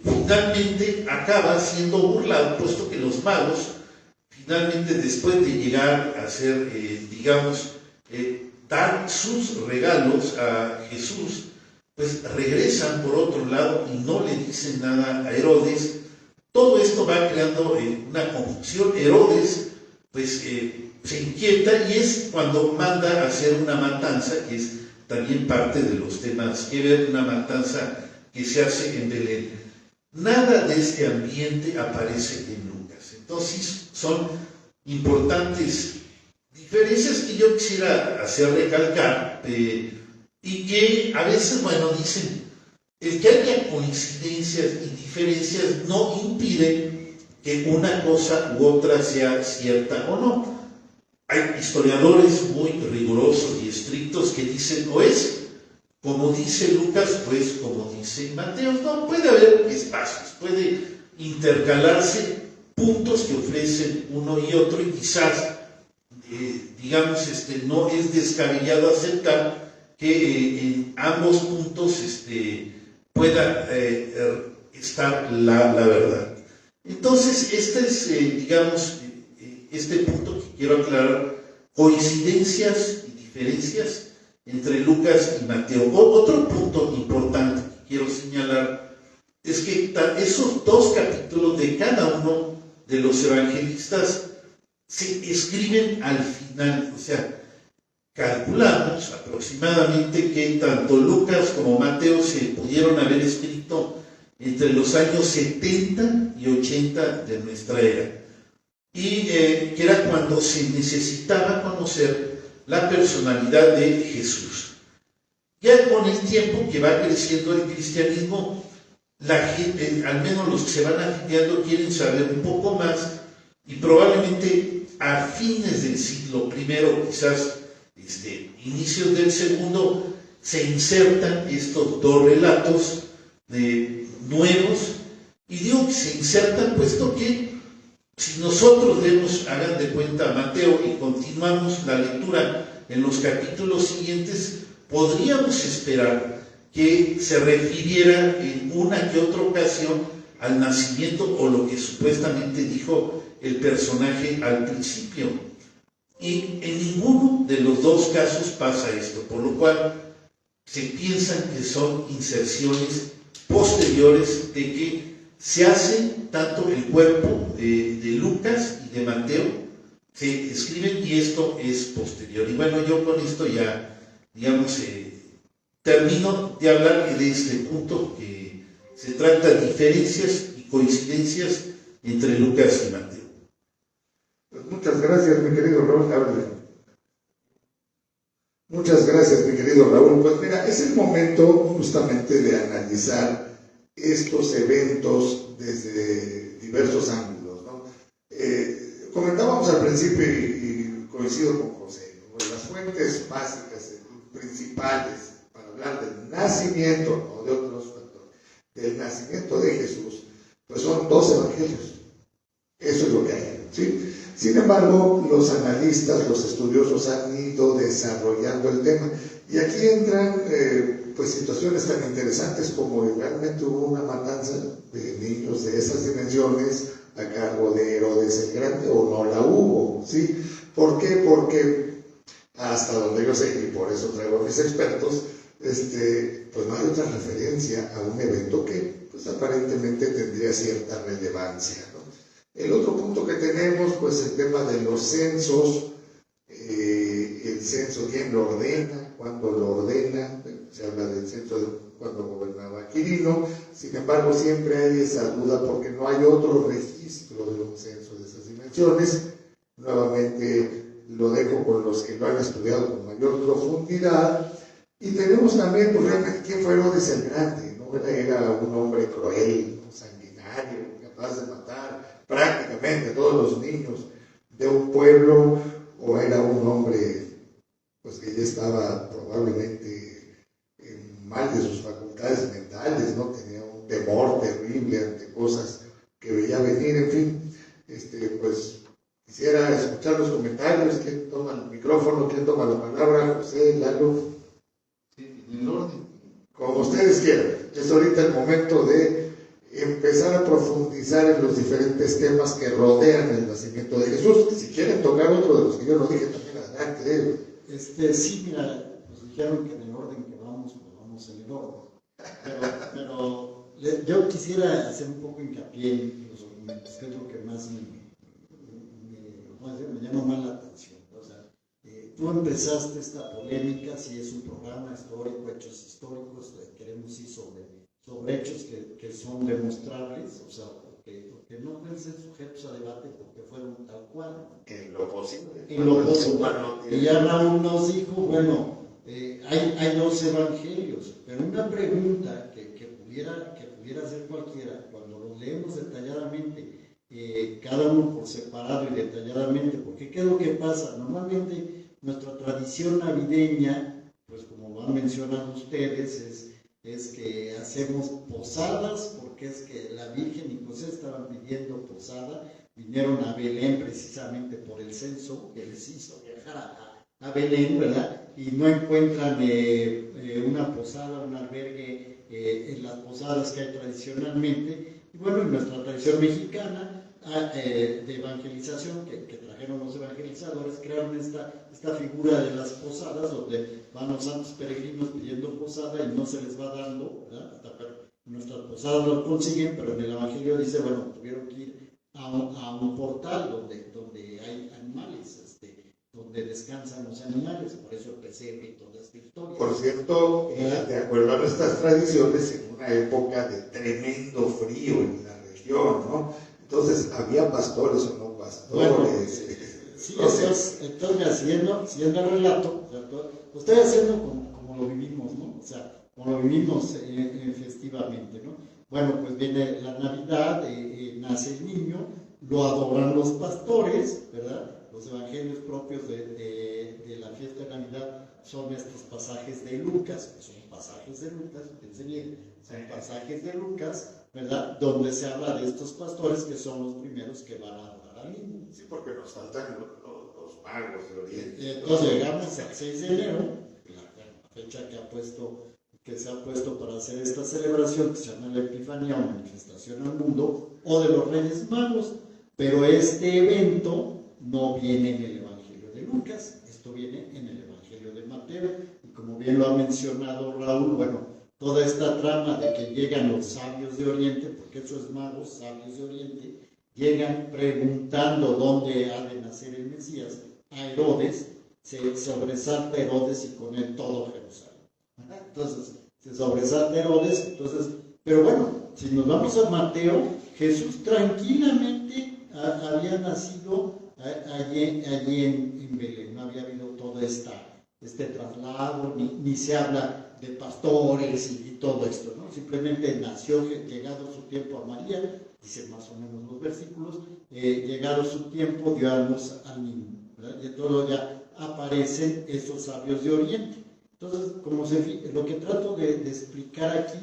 finalmente acaba siendo burlado, puesto que los magos, finalmente, después de llegar a ser, dar sus regalos a Jesús, pues regresan por otro lado y no le dicen nada a Herodes. Todo esto va creando una confusión. Herodes se inquieta, y es cuando manda a hacer una matanza, que es también parte de los temas que ver, una matanza que se hace en Belén. Nada de este ambiente aparece en Lucas. Entonces son importantes diferencias que yo quisiera hacer recalcar, y que a veces, dicen, el que haya coincidencias y diferencias no impide que una cosa u otra sea cierta o no. Hay historiadores muy rigurosos y estrictos que dicen, o es como dice Lucas, pues como dice Mateo. No, puede haber espacios, puede intercalarse puntos que ofrecen uno y otro, y quizás, no es descabellado aceptar que en ambos puntos pueda estar la verdad. Entonces, este es, este punto que quiero aclarar: coincidencias y diferencias entre Lucas y Mateo. Otro punto importante que quiero señalar es que esos dos capítulos de cada uno de los evangelistas se escriben al final. O sea, calculamos aproximadamente que tanto Lucas como Mateo se pudieron haber escrito entre los años 70 y 80 de nuestra era, y que era cuando se necesitaba conocer la personalidad de Jesús. Ya con el tiempo que va creciendo el cristianismo, la gente, al menos los que se van afiliando, quieren saber un poco más, y probablemente a fines del siglo I, quizás inicios del segundo, se insertan estos dos relatos nuevos. Y digo que se insertan puesto que si nosotros leemos, hagan de cuenta, Mateo, y continuamos la lectura en los capítulos siguientes, podríamos esperar que se refiriera en una que otra ocasión al nacimiento, o lo que supuestamente dijo el personaje al principio. Y en ninguno de los dos casos pasa esto, por lo cual se piensan que son inserciones posteriores de que se hace tanto el cuerpo de Lucas y de Mateo, se escriben y esto es posterior. Y bueno, yo con esto ya, digamos, termino de hablar de este punto que se trata de diferencias y coincidencias entre Lucas y Mateo. Pues muchas gracias, mi querido Raúl. Muchas gracias, mi querido Raúl. Pues mira, es el momento justamente de analizar estos eventos desde diversos ángulos, ¿no? Comentábamos al principio y coincido con José, ¿no? Las fuentes básicas, principales, para hablar del nacimiento, no de otros factores, del nacimiento de Jesús, pues son dos evangelios. Eso es lo que hay, ¿sí? Sin embargo, los analistas, los estudiosos han ido desarrollando el tema y aquí entran pues situaciones tan interesantes como realmente hubo una matanza de niños de esas dimensiones a cargo de Herodes el Grande o no la hubo, ¿sí? ¿Por qué? Porque hasta donde yo sé, y por eso traigo a mis expertos, pues no hay otra referencia a un evento que pues aparentemente tendría cierta relevancia, ¿no? El otro punto que tenemos, pues el tema de los censos, el censo, ¿quién lo ordena? ¿Cuándo lo ordena? Se habla del censo de cuando gobernaba Quirino, sin embargo siempre hay esa duda porque no hay otro registro de un censo de esas dimensiones. Nuevamente lo dejo con los que lo han estudiado con mayor profundidad. Y tenemos también, pues realmente, ¿quién fue Herodes el Grande? ¿No? Era un hombre cruel, sanguinario, capaz de matar prácticamente a todos los niños de un pueblo, o era un hombre pues que ya estaba probablemente mal de sus facultades mentales, ¿no? Tenía un temor terrible ante cosas que veía venir, en fin. Pues quisiera escuchar los comentarios. ¿Quién toma el micrófono? ¿Quién toma la palabra? José, Lalo. Sí, en el orden. Como ustedes quieran. Es ahorita el momento de empezar a profundizar en los diferentes temas que rodean el nacimiento de Jesús. Si quieren tocar otro de los que yo no dije, también adelante. Sí, mira, pues dijeron que en el orden que vamos, pues vamos en el orden. Pero yo quisiera hacer un poco hincapié en los argumentos, que es lo que más me llama más la atención. O sea, tú empezaste esta polémica, si es un programa histórico, hechos históricos, queremos ir sobre hechos que son demostrables, o sea, que no pueden ser sujetos a debate porque fueron tal cual. En lo posible. En lo posible. Y ya Raúl nos dijo, bueno, hay dos evangelios, pero una pregunta que pudiera hacer cualquiera, cuando los leemos detalladamente, cada uno por separado y detalladamente, porque ¿qué es lo que pasa? Normalmente nuestra tradición navideña, pues como lo han mencionado ustedes, es que hacemos posadas, porque es que la Virgen y José estaban pidiendo posada, vinieron a Belén precisamente por el censo que les hizo viajar a Belén, ¿verdad? Y no encuentran una posada, un albergue en las posadas que hay tradicionalmente. Y bueno, en nuestra tradición mexicana de evangelización que trajeron los evangelizadores, crearon esta figura de las posadas donde van los santos peregrinos pidiendo posada y no se les va dando, ¿verdad? Nuestras posadas lo consiguen, pero en el evangelio dice, bueno, tuvieron que ir a un portal donde hay animales, donde descansan los animales, por eso el pesebre y toda esta historia. Por cierto, de acuerdo a nuestras tradiciones, en una época de tremendo frío en la región, ¿no? Entonces, ¿había pastores o no pastores? Bueno, sí, entonces, siguiendo el relato, lo estoy haciendo como lo vivimos, ¿no? O sea, como lo vivimos festivamente, ¿no? Bueno, pues viene la Navidad, nace el niño, lo adoran los pastores, ¿verdad? Los evangelios propios de la fiesta de Navidad son estos pasajes de Lucas, que son pasajes de Lucas, fíjense bien, son pasajes de Lucas, ¿verdad? Donde se habla de estos pastores que son los primeros que van a adorar al niño. Sí, porque nos faltan los magos de Oriente. Entonces llegamos al 6 de enero, la fecha que se ha puesto para hacer esta celebración, que se llama la Epifanía o manifestación al mundo, o de los Reyes Magos. Pero este evento no viene en el Evangelio de Lucas, esto viene en el Evangelio de Mateo. como bien lo ha mencionado Raúl, bueno, toda esta trama de que llegan los sabios de Oriente, porque eso es magos, sabios de Oriente, llegan preguntando dónde ha de nacer el Mesías a Herodes, se sobresalta Herodes y con él todo Jerusalén. Entonces, se sobresalta Herodes, entonces, pero bueno, si nos vamos a Mateo, Jesús tranquilamente había nacido allí en Belén, no había habido todo este traslado, ni se habla de pastores y todo esto, ¿no? Simplemente nació, llegado su tiempo a María, dicen más o menos los versículos, llegado su tiempo dio a luz al niño, ¿verdad? Y entonces ya aparecen esos sabios de Oriente. Entonces, lo que trato de explicar aquí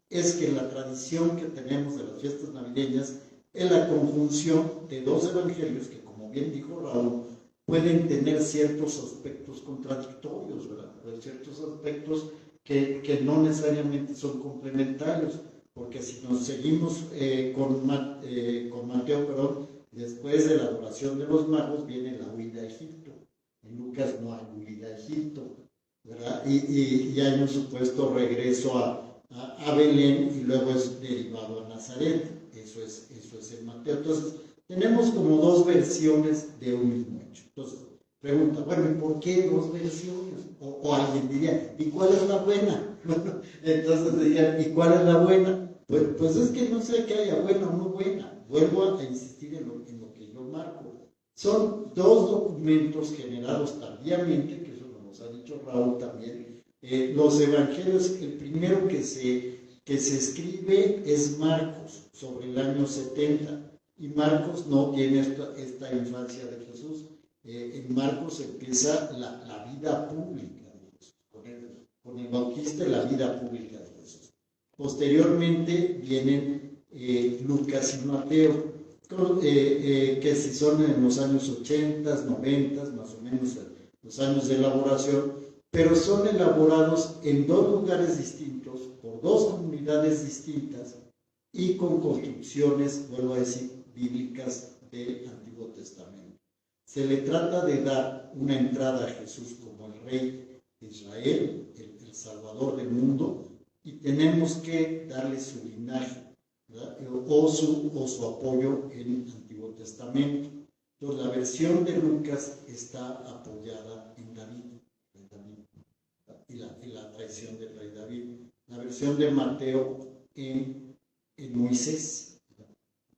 es que la tradición que tenemos de las fiestas navideñas es la conjunción de dos evangelios que, como bien dijo Raúl, pueden tener ciertos aspectos contradictorios, ¿verdad? Ciertos aspectos que no necesariamente son complementarios, porque si nos seguimos con Mateo, después de la adoración de los magos viene la huida a Egipto. En Lucas no hay huida a Egipto, ¿verdad? Y hay un supuesto regreso a Belén y luego es derivado a Nazaret. Eso es en Mateo. Entonces, tenemos como dos versiones de un mismo hecho. Entonces, pregunta, bueno, ¿y por qué dos versiones? O alguien diría, ¿y cuál es la buena? Entonces dirían, ¿y cuál es la buena? Pues es que no sé que haya buena o no buena. Vuelvo a insistir en lo que yo marco. Son dos documentos generados tardíamente, que eso nos ha dicho Raúl también. Los evangelios, el primero que se escribe es Marcos, sobre el año 70. Y Marcos no tiene esta infancia de Jesús. En Marcos empieza la vida pública de Jesús, con el Bautista y la vida pública de Jesús. Posteriormente vienen Lucas y Mateo, que si son en los años 80, 90, más o menos los años de elaboración, pero son elaborados en dos lugares distintos, por dos comunidades distintas y con construcciones, vuelvo a decir, bíblicas del Antiguo Testamento. Se le trata de dar una entrada a Jesús como el Rey de Israel, el Salvador del mundo, y tenemos que darle su linaje, ¿verdad? o su apoyo en el Antiguo Testamento. Entonces, la versión de Lucas está apoyada en David y la traición del rey David. La versión de Mateo en Moisés.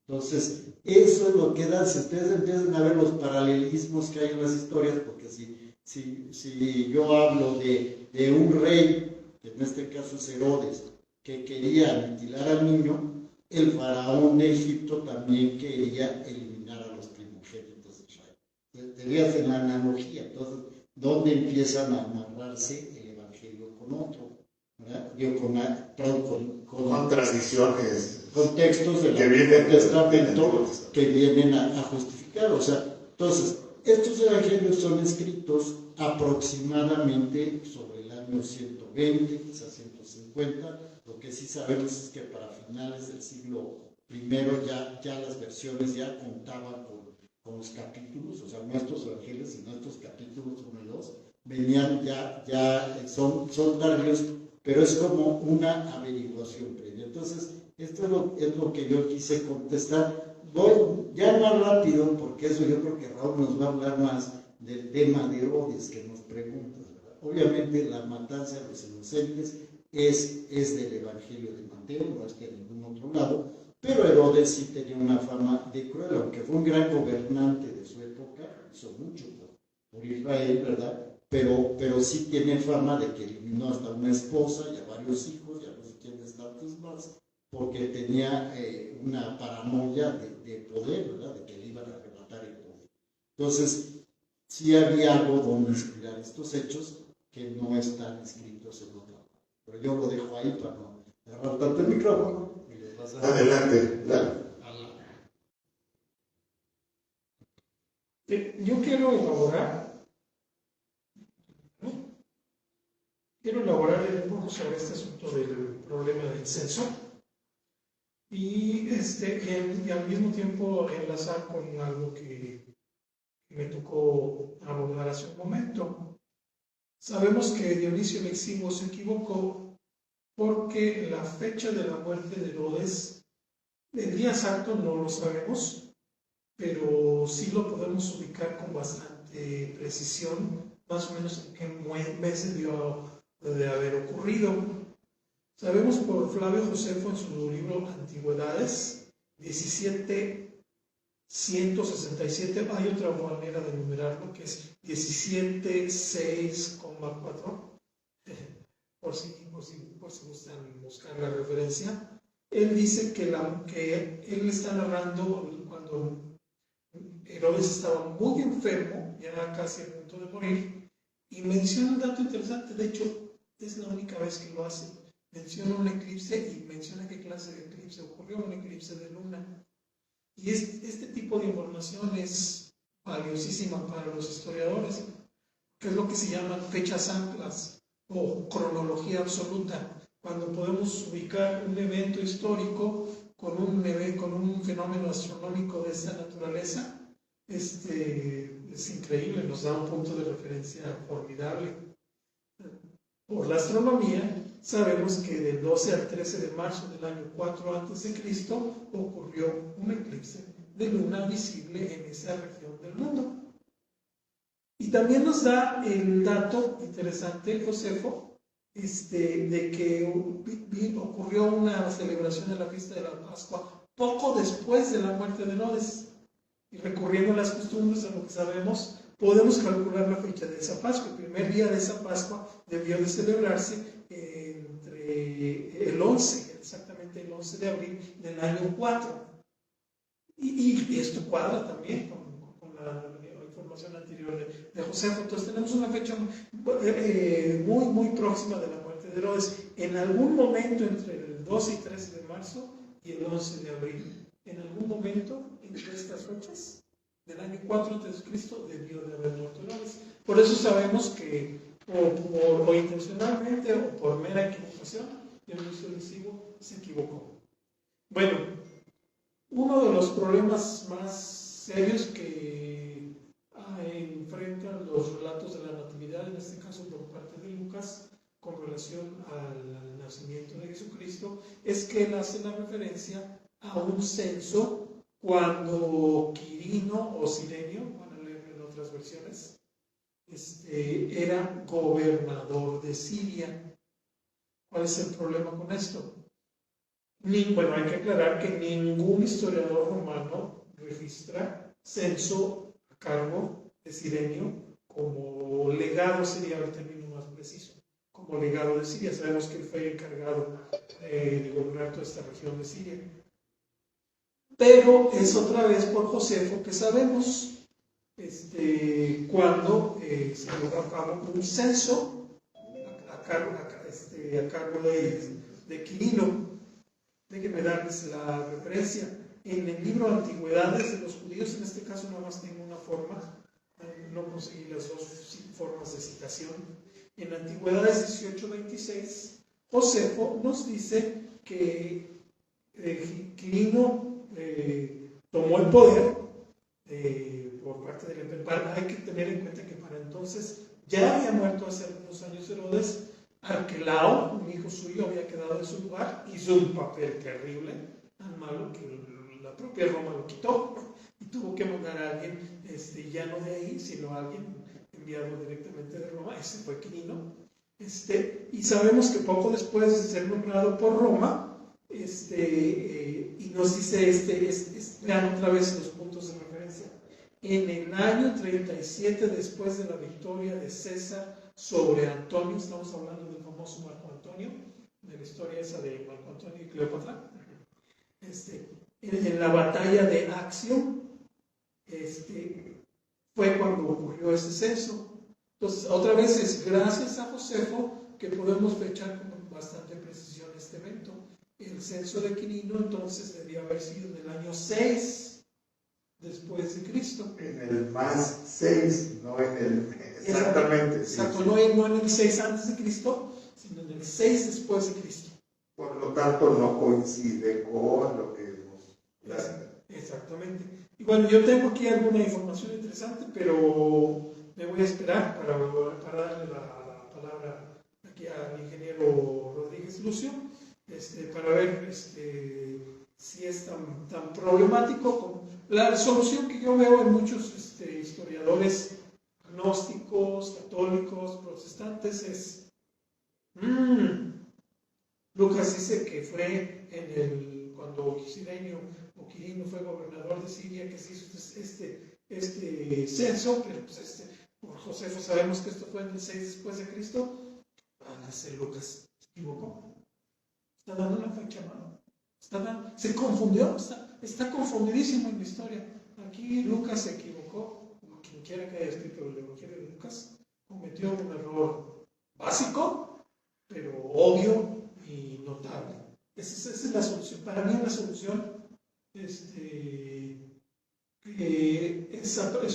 Entonces, eso es lo que da. Si ustedes empiezan a ver los paralelismos que hay en las historias, porque si yo hablo de un rey, que en este caso es Herodes, que quería aniquilar al niño, el faraón de Egipto también quería eliminar a los primogénitos de Israel. Debía hacer la analogía. Entonces, ¿dónde empiezan a amarrarse el evangelio con otro? ¿Verdad? Con tradiciones, con textos del Antiguo Testamento que vienen a justificar. O sea, entonces, estos evangelios son escritos aproximadamente sobre el año 120, quizás 150. Lo que sí sabemos es que para finales del siglo I ya las versiones ya contaban con los capítulos, o sea, nuestros evangelios y nuestros capítulos 1 y 2 venían son tardíos, pero es como una averiguación previa. Entonces, esto es lo que yo quise contestar. Voy ya más rápido, porque eso yo creo que Raúl nos va a hablar más del tema de Herodes que nos pregunta, ¿verdad? Obviamente la matanza de los inocentes es del Evangelio de Mateo, no está en ningún otro lado, pero Herodes sí tenía una fama de cruel, aunque fue un gran gobernante de su época, hizo mucho por Israel, ¿verdad? Pero sí tiene fama de que eliminó hasta una esposa y a varios hijos, y a no sé quiénes tantos más, porque tenía una paranoia de poder, ¿verdad? De que le iban a arrebatar el poder. Entonces, sí había algo donde inspirar estos hechos que no están escritos en otra parte. Pero yo lo dejo ahí para no agarrar tanto el micrófono. Y les vas a... Adelante, dale. Yo quiero elaborar un poco sobre este asunto del problema del censo y al mismo tiempo enlazar con algo que me tocó abordar hace un momento. Sabemos que Dionisio el Exiguo se equivocó porque la fecha de la muerte de Herodes, el día exacto no lo sabemos, pero sí lo podemos ubicar con bastante precisión, más o menos en qué mes debió de haber ocurrido. Sabemos por Flavio Josefo en su libro Antigüedades, 1767, hay otra manera de numerarlo que es 17.6,4, por si gustan buscar la referencia. Él dice que él está narrando cuando Herodes estaba muy enfermo, ya casi a punto de morir, y menciona un dato interesante. De hecho, es la única vez que lo hace. Menciona un eclipse y menciona qué clase de eclipse ocurrió, un eclipse de luna. Y este tipo de información es valiosísima para los historiadores, que es lo que se llaman fechas anclas o cronología absoluta, cuando podemos ubicar un evento histórico con un fenómeno astronómico de esta naturaleza. Es increíble, nos da un punto de referencia formidable. Por la astronomía, sabemos que del 12 al 13 de marzo del año 4 a.C. ocurrió un eclipse de luna visible en esa región del mundo. Y también nos da el dato interesante, Josefo, de que ocurrió una celebración de la fiesta de la Pascua poco después de la muerte de Herodes. Y recurriendo a las costumbres, a lo que sabemos, podemos calcular la fecha de esa Pascua. El primer día de esa Pascua debió de celebrarse entre el 11, exactamente el 11 de abril del año 4. Y esto cuadra también con la información anterior de Josefo. Entonces tenemos una fecha muy, muy próxima de la muerte de Herodes. En algún momento entre el 12 y 13 de marzo y el 11 de abril, en algún momento entre estas fechas del año 4 a.C. debió de haber muerto Herodes. Por eso sabemos que o intencionalmente o por mera equivocación, Dionisio el Exiguo se equivocó. Bueno, uno de los problemas más serios que enfrentan los relatos de la Natividad, en este caso por parte de Lucas, con relación al nacimiento de Jesucristo, es que él hace la referencia a un censo cuando Quirino o Cirenio, van a leer en otras versiones, era gobernador de Siria. ¿Cuál es el problema con esto? Bueno, hay que aclarar que ningún historiador romano registra censo a cargo de Cirenio como legado, sería el término más preciso, como legado de Siria. Sabemos que él fue encargado de gobernar toda esta región de Siria. Pero es otra vez por Josefo que sabemos cuando se llevó a cabo un censo a cargo de Quirino. Déjenme darles la referencia. En el libro Antigüedades de los judíos, en este caso nada más tengo una forma, no conseguí las dos formas de citación. En Antigüedades 18:26, Josefo nos dice que Quirino tomó el poder por parte del emperador. Hay que tener en cuenta que para entonces ya había muerto hace algunos años Herodes. Arquelao, un hijo suyo, había quedado en su lugar, hizo un papel terrible, tan malo que la propia Roma lo quitó y tuvo que mandar a alguien, ya no de ahí, sino a alguien enviado directamente de Roma. Ese fue Quirino. Y sabemos que poco después de ser nombrado por Roma, y nos dice, vean otra vez los puntos de referencia, en el año 37 después de la victoria de César sobre Antonio, estamos hablando del famoso Marco Antonio, de la historia esa de Marco Antonio y Cleopatra, en la batalla de Accio, fue cuando ocurrió ese censo. Entonces, otra vez es gracias a Josefo que podemos fechar con bastante precisión este evento. El censo de Quirino entonces debía haber sido en el año 6 después de Cristo. En el más 6, no en el... Exactamente. Exacto, no en el 6 antes de Cristo, sino en el 6 después de Cristo. Por lo tanto, no coincide con lo que hemos... Exactamente. Y bueno, yo tengo aquí alguna información interesante, pero me voy a esperar para darle la palabra aquí al ingeniero Rodríguez Lucio, para ver si es tan problemático. La solución que yo veo en muchos historiadores gnósticos, católicos, protestantes es, Lucas dice que fue cuando Quirino fue gobernador de Siria, que se hizo este censo, pero pues por Josefo sabemos que esto fue en el 6 después de Cristo. Lucas se equivocó. Está dando la fecha mal. Se confundió, está confundidísimo en la historia. Aquí Lucas se equivocó, como quien quiera que haya escrito el Evangelio de Lucas, cometió un error básico, pero obvio y notable. Esa es la solución. Para mí la solución es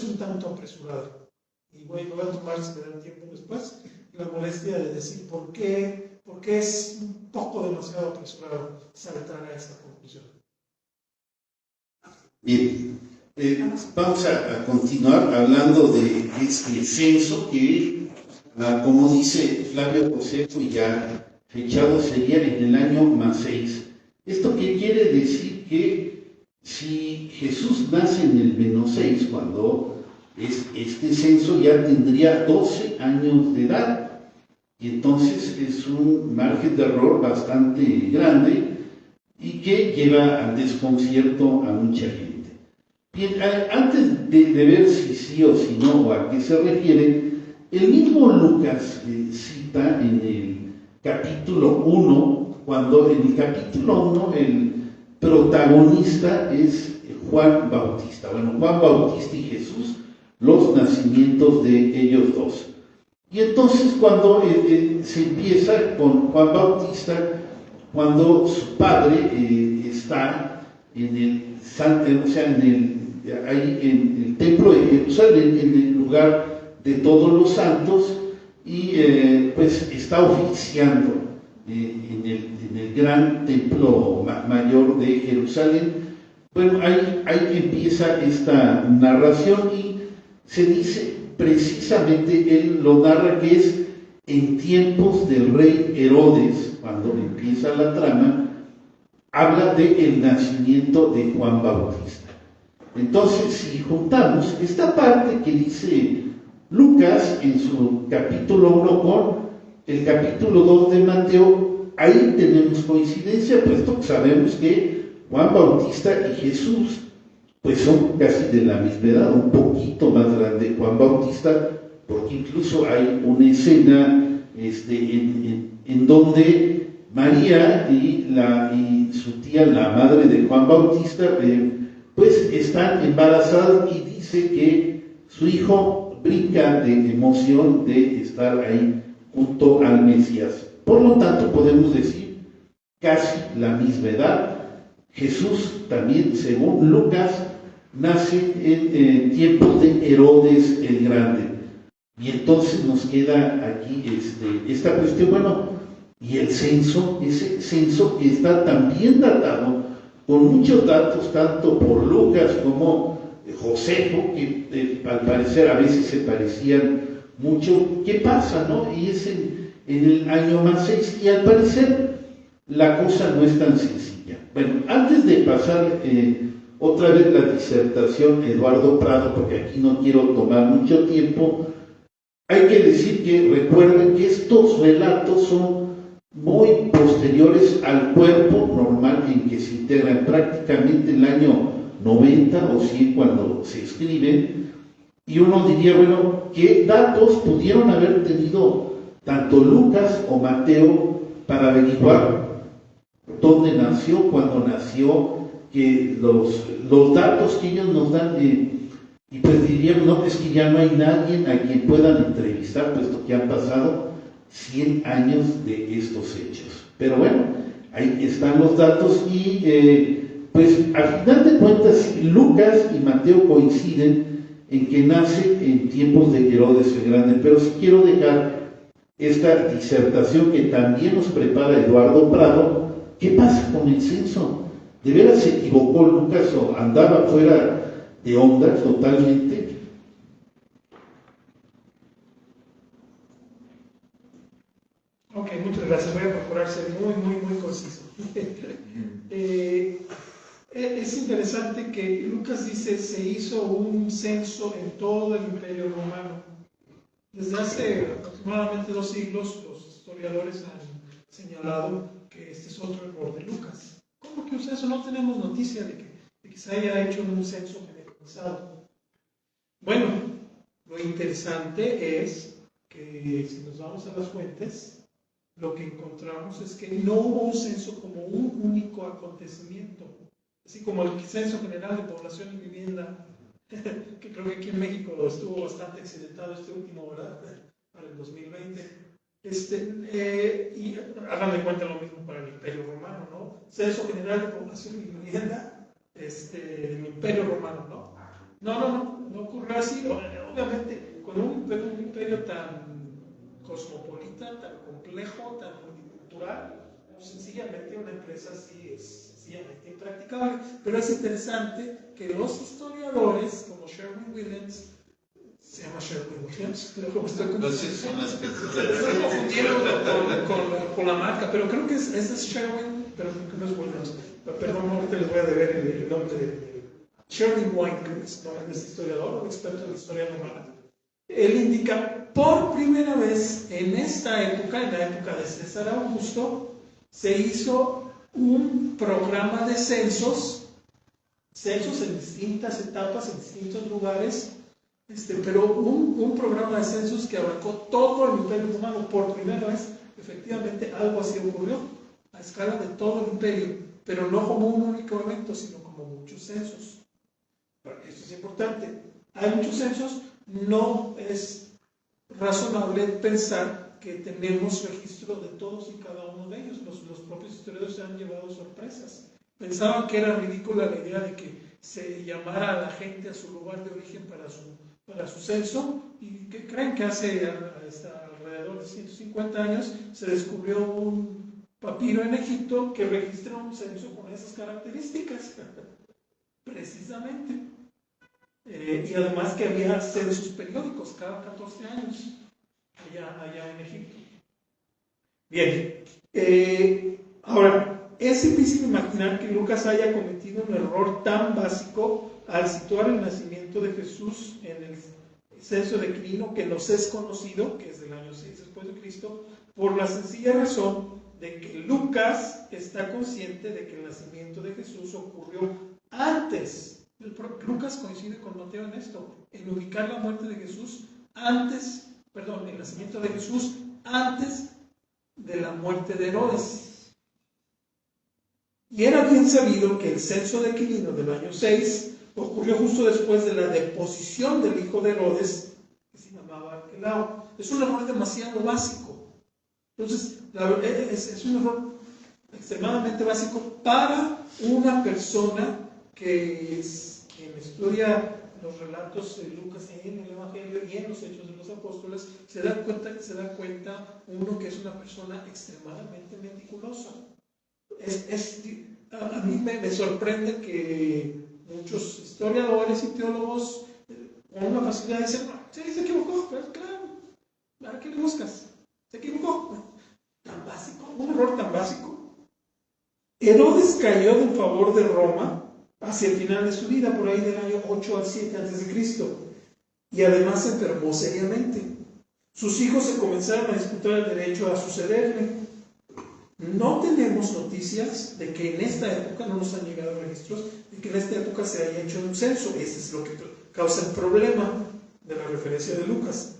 un tanto apresurado. Y bueno, voy a tomar, si me dan tiempo después, la molestia de decir por qué es un poco demasiado apresurado saltar a esta conclusión. Bien, vamos a continuar hablando de este censo que, como dice Flavio Josefo, ya fechado sería en el año más 6. ¿Esto qué quiere decir? Que si Jesús nace en el menos 6, cuando este censo ya tendría 12 años de edad, y entonces es un margen de error bastante grande y que lleva al desconcierto a mucha gente. Bien, antes de ver si sí o si no, o a qué se refiere, el mismo Lucas cita en el capítulo 1, cuando en el capítulo 1 el protagonista es Juan Bautista. Bueno, Juan Bautista y Jesús, los nacimientos de ellos dos. Y entonces cuando se empieza con Juan Bautista, cuando su padre está en el templo de Jerusalén, en el lugar de todos los santos, y pues está oficiando en el gran templo mayor de Jerusalén. Bueno, ahí empieza esta narración y se dice precisamente, él lo narra que es en tiempos del rey Herodes, cuando empieza la trama, habla del nacimiento de Juan Bautista. Entonces, si juntamos esta parte que dice Lucas en su capítulo 1 con el capítulo 2 de Mateo, ahí tenemos coincidencia, puesto que sabemos que Juan Bautista y Jesús pues son casi de la misma edad, un poquito más grande Juan Bautista, porque incluso hay una escena en donde María y su tía, la madre de Juan Bautista, pues están embarazadas, y dice que su hijo brinca de emoción de estar ahí junto al Mesías. Por lo tanto, podemos decir casi la misma edad. Jesús también, según Lucas, nace en tiempos de Herodes el Grande. Y entonces nos queda aquí esta cuestión, bueno, y el censo, ese censo que está también datado, con muchos datos, tanto por Lucas como Josefo, que al parecer a veces se parecían mucho. ¿Qué pasa, no? Y es en el año más 6, y al parecer la cosa no es tan sencilla. Bueno, antes de pasar otra vez la disertación Eduardo Prado, porque aquí no quiero tomar mucho tiempo, hay que decir que recuerden que estos relatos son muy posteriores al cuerpo normal en que se integran, prácticamente el año 90 o 100 cuando se escriben, y uno diría, bueno, ¿qué datos pudieron haber tenido tanto Lucas o Mateo para averiguar dónde nació, cuándo nació? Que los datos que ellos nos dan, y pues diríamos, no, es que ya no hay nadie a quien puedan entrevistar, puesto que han pasado 100 años de estos hechos. Pero bueno, ahí están los datos, y pues al final de cuentas Lucas y Mateo coinciden en que nace en tiempos de Herodes el Grande. Pero sí quiero dejar esta disertación que también nos prepara Eduardo Prado. ¿Qué pasa con el censo? ¿De veras se equivocó Lucas o andaba fuera de onda totalmente? Ok, muchas gracias. Voy a procurar ser muy conciso. Es interesante que Lucas dice se hizo un censo en todo el Imperio Romano. Desde hace aproximadamente 2 siglos, los historiadores han señalado que este es otro error de Lucas. ¿Cómo que un censo? No tenemos noticia de que se haya hecho un censo generalizado. Bueno, lo interesante es que si nos vamos a las fuentes, lo que encontramos es que no hubo un censo como un único acontecimiento, así como el censo general de población y vivienda, que creo que aquí en México estuvo bastante accidentado este último, ¿verdad? Para el 2020. Y hagan de cuenta lo mismo para el Imperio Romano, ¿no? Censo general de población y vivienda del Imperio Romano, ¿no? No ocurrió así. Obviamente, con un imperio tan cosmopolita, tan complejo, tan multicultural, sencillamente una empresa así es sencillamente impracticable. Pero es interesante que los historiadores, como Sherwin Williams, se llama Sherwin Williams, pero como estoy confundiendo con la marca, pero creo que ese es Sherwin, pero creo que no es Williams. Perdón, ahorita les voy a deber el nombre de Sherwin Williams, ¿no? Es historiador, un experto en historia romana. Él indica, por primera vez en esta época, en la época de César Augusto, se hizo un programa de censos en distintas etapas, en distintos lugares, pero un programa de censos que abarcó todo el Imperio Romano. Por primera vez, efectivamente, algo así ocurrió a escala de todo el imperio, pero no como un único evento, sino como muchos censos. Esto es importante. Hay muchos censos, no es razonable pensar que tenemos registro de todos y cada uno de ellos. Los propios historiadores se han llevado sorpresas. Pensaban que era ridícula la idea de que se llamara a la gente a su lugar de origen para su censo, y que creen que hace alrededor de 150 años se descubrió un papiro en Egipto que registra un censo con esas características, precisamente. Y además que había censos periódicos cada 14 años allá en Egipto. Bien, ahora, es difícil imaginar que Lucas haya cometido un error tan básico al situar el nacimiento de Jesús en el censo de Quirino, que nos es conocido, que es del año 6 después de Cristo, por la sencilla razón de que Lucas está consciente de que el nacimiento de Jesús ocurrió antes. Lucas coincide con Mateo en esto, en ubicar la muerte de Jesús el nacimiento de Jesús antes de la muerte de Herodes. Y era bien sabido que el censo de Quirino del año 6 ocurrió justo después de la deposición del hijo de Herodes, que se llamaba Arquelao. Es un error demasiado básico. Entonces, es un error extremadamente básico para una persona que quien estudia los relatos de Lucas en el Evangelio y en los Hechos de los Apóstoles, se da cuenta uno que es una persona extremadamente meticulosa. A mí me sorprende que muchos historiadores y teólogos con una facilidad dicen, sí, se equivocó, pero claro, ¿a qué le buscas? Se equivocó. Tan básico, un error tan básico. Herodes cayó en favor de Roma hacia el final de su vida, por ahí del año 8 al 7 a.C., y además se enfermó seriamente. Sus hijos se comenzaron a disputar el derecho a sucederle. No tenemos noticias de que en esta época, no nos han llegado registros, de que en esta época se haya hecho un censo. Ese es lo que causa el problema de la referencia de Lucas.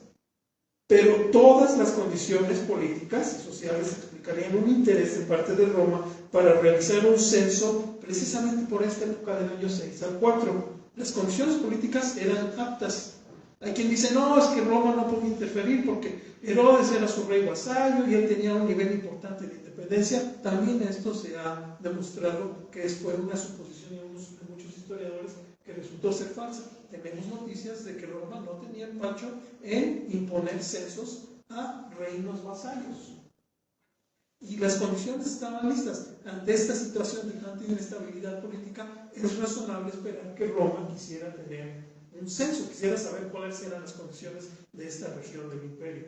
Pero todas las condiciones políticas y sociales explicarían un interés de parte de Roma para realizar un censo precisamente por esta época del año 6 al 4. Las condiciones políticas eran aptas. Hay quien dice, no, es que Roma no podía interferir porque Herodes era su rey vasallo y él tenía un nivel importante de independencia. También esto se ha demostrado que fue una suposición de muchos historiadores que resultó ser falsa. Tenemos noticias de que Roma no tenía empacho en imponer censos a reinos vasallos. Y las condiciones estaban listas. Ante esta situación de tanta inestabilidad política, es razonable esperar que Roma quisiera tener un censo, quisiera saber cuáles eran las condiciones de esta región del imperio.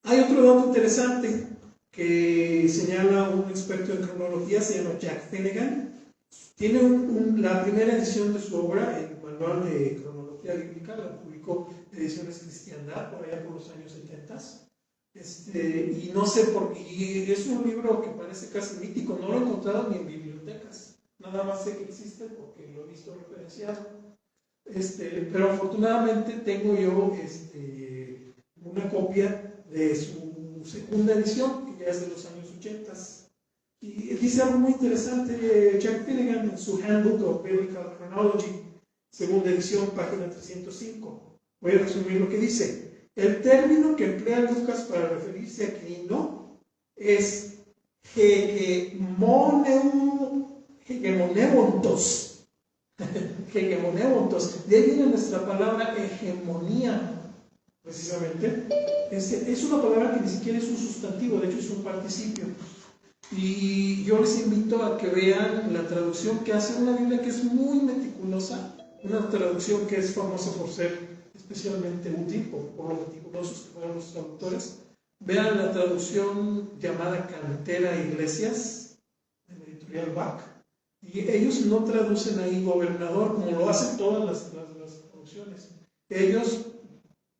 Hay otro dato interesante que señala un experto en cronología, se llama Jack Finnegan. Tiene la primera edición de su obra, el Manual de Cronología Bíblica, la publicó Ediciones Cristiandad, por allá por los años 70. Y no sé por qué, y es un libro que parece casi mítico, no lo he encontrado ni en bibliotecas, nada más sé que existe porque lo he visto referenciado. Pero afortunadamente tengo yo una copia de su segunda edición, que ya es de los años 80. Y dice algo muy interesante Jack Finnegan en su Handbook of Biblical Chronology, segunda edición, página 305. Voy a resumir lo que dice. El término que emplea Lucas para referirse a Quirino es hegemoneuontos. Hegemoneuontos. De ahí viene nuestra palabra hegemonía, precisamente. Es una palabra que ni siquiera es un sustantivo, de hecho es un participio. Y yo les invito a que vean la traducción que hace una Biblia que es muy meticulosa, una traducción que es famosa por ser especialmente útil, por lo meticulosos que fueron los traductores. Vean la traducción llamada Cantera Iglesias, de la editorial Bach, y ellos no traducen ahí gobernador como lo hacen todas las traducciones. Ellos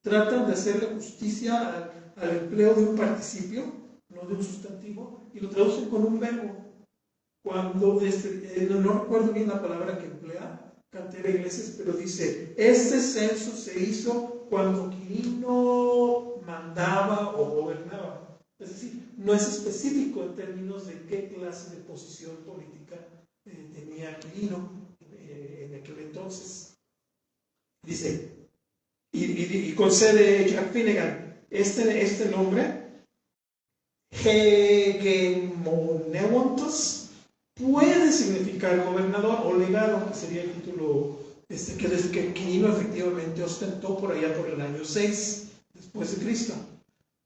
tratan de hacerle justicia al empleo de un participio, no de un sustantivo, y lo traducen con un verbo. Cuando, no recuerdo bien la palabra que emplea Cantera Iglesias, pero dice, este censo se hizo cuando Quirino mandaba o gobernaba. Es decir, no es específico en términos de qué clase de posición política tenía Quirino en aquel entonces. Dice, y concede Jack Finnegan este nombre, hegemoneuontos, puede significar gobernador o legado, que sería el título que Quirino efectivamente ostentó por allá por el año 6 después de Cristo.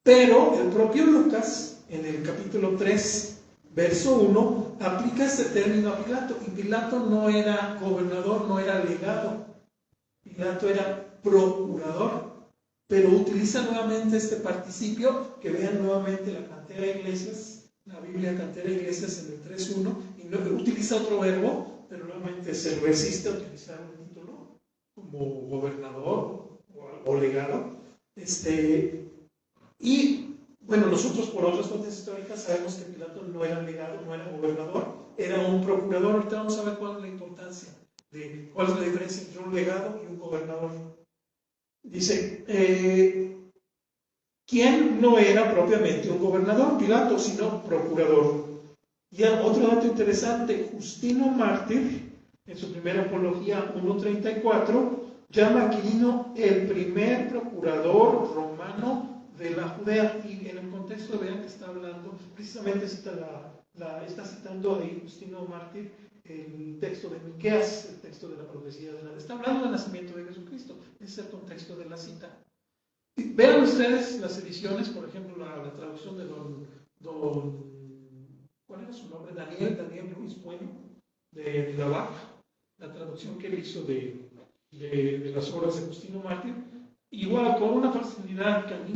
Pero el propio Lucas, en el capítulo 3, verso 1, aplica este término a Pilato, y Pilato no era gobernador, no era legado, Pilato era procurador, pero utiliza nuevamente este participio, que vean nuevamente la Cantera Iglesias, la Biblia Cantera Iglesias en el 3.1, y no, utiliza otro verbo, pero nuevamente se resiste a utilizar un título como gobernador o legado. Y bueno, nosotros por otras fuentes históricas sabemos que Pilato no era legado, no era gobernador, era un procurador. Ahorita vamos a ver cuál es la importancia, cuál es la diferencia entre un legado y un gobernador. Dice, ¿quién no era propiamente un gobernador? Pilato, sino procurador. Y otro dato interesante, Justino Mártir, en su primera apología 1.34, llama a Quirino el primer procurador romano de la Judea. Y en el contexto vean que está hablando, precisamente está citando ahí Justino Mártir el texto de Miqueas, el texto de la profecía de está hablando del nacimiento de Jesucristo. Ese es el contexto de la cita. Vean ustedes las ediciones, por ejemplo, la traducción de ¿cuál era su nombre? Daniel Luis Bueno, de la Bach, la traducción que él hizo de las obras de Justino Mártir, igual con una facilidad que a mí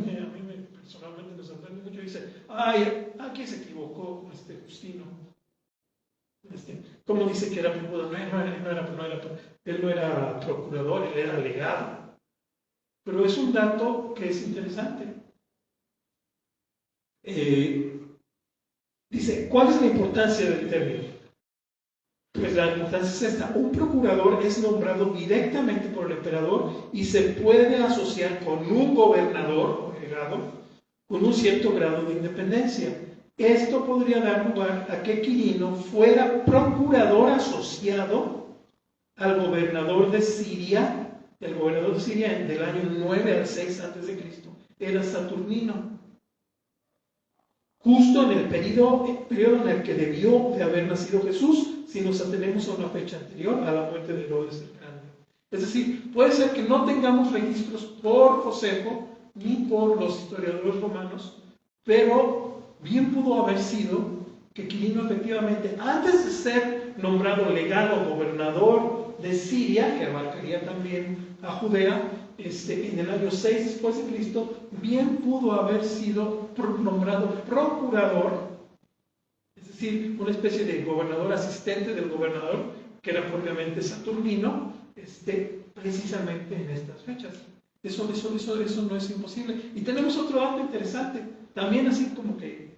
personalmente me sorprende mucho. Dice, aquí se equivocó Justino. ¿Cómo dice que era procurador? Él no era procurador, él era legado. Pero es un dato que es interesante. Dice, ¿cuál es la importancia del término? Pues la importancia es esta. Un procurador es nombrado directamente por el emperador y se puede asociar con un gobernador o legado con un cierto grado de independencia. Esto podría dar lugar a que Quirino fuera procurador asociado al gobernador de Siria. El gobernador de Siria del año 9 al 6 a.C. era Saturnino. Justo en el periodo en el que debió de haber nacido Jesús, si nos atenemos a una fecha anterior a la muerte de Herodes el Grande. Es decir, puede ser que no tengamos registros por Josefo ni por los historiadores romanos, pero bien pudo haber sido que Quirino efectivamente, antes de ser nombrado legado gobernador de Siria, que abarcaría también a Judea, en el año 6 después de Cristo, bien pudo haber sido nombrado procurador, es decir, una especie de gobernador asistente del gobernador, que era propiamente Saturnino, precisamente en estas fechas. Eso no es imposible. Y tenemos otro dato interesante, también así como que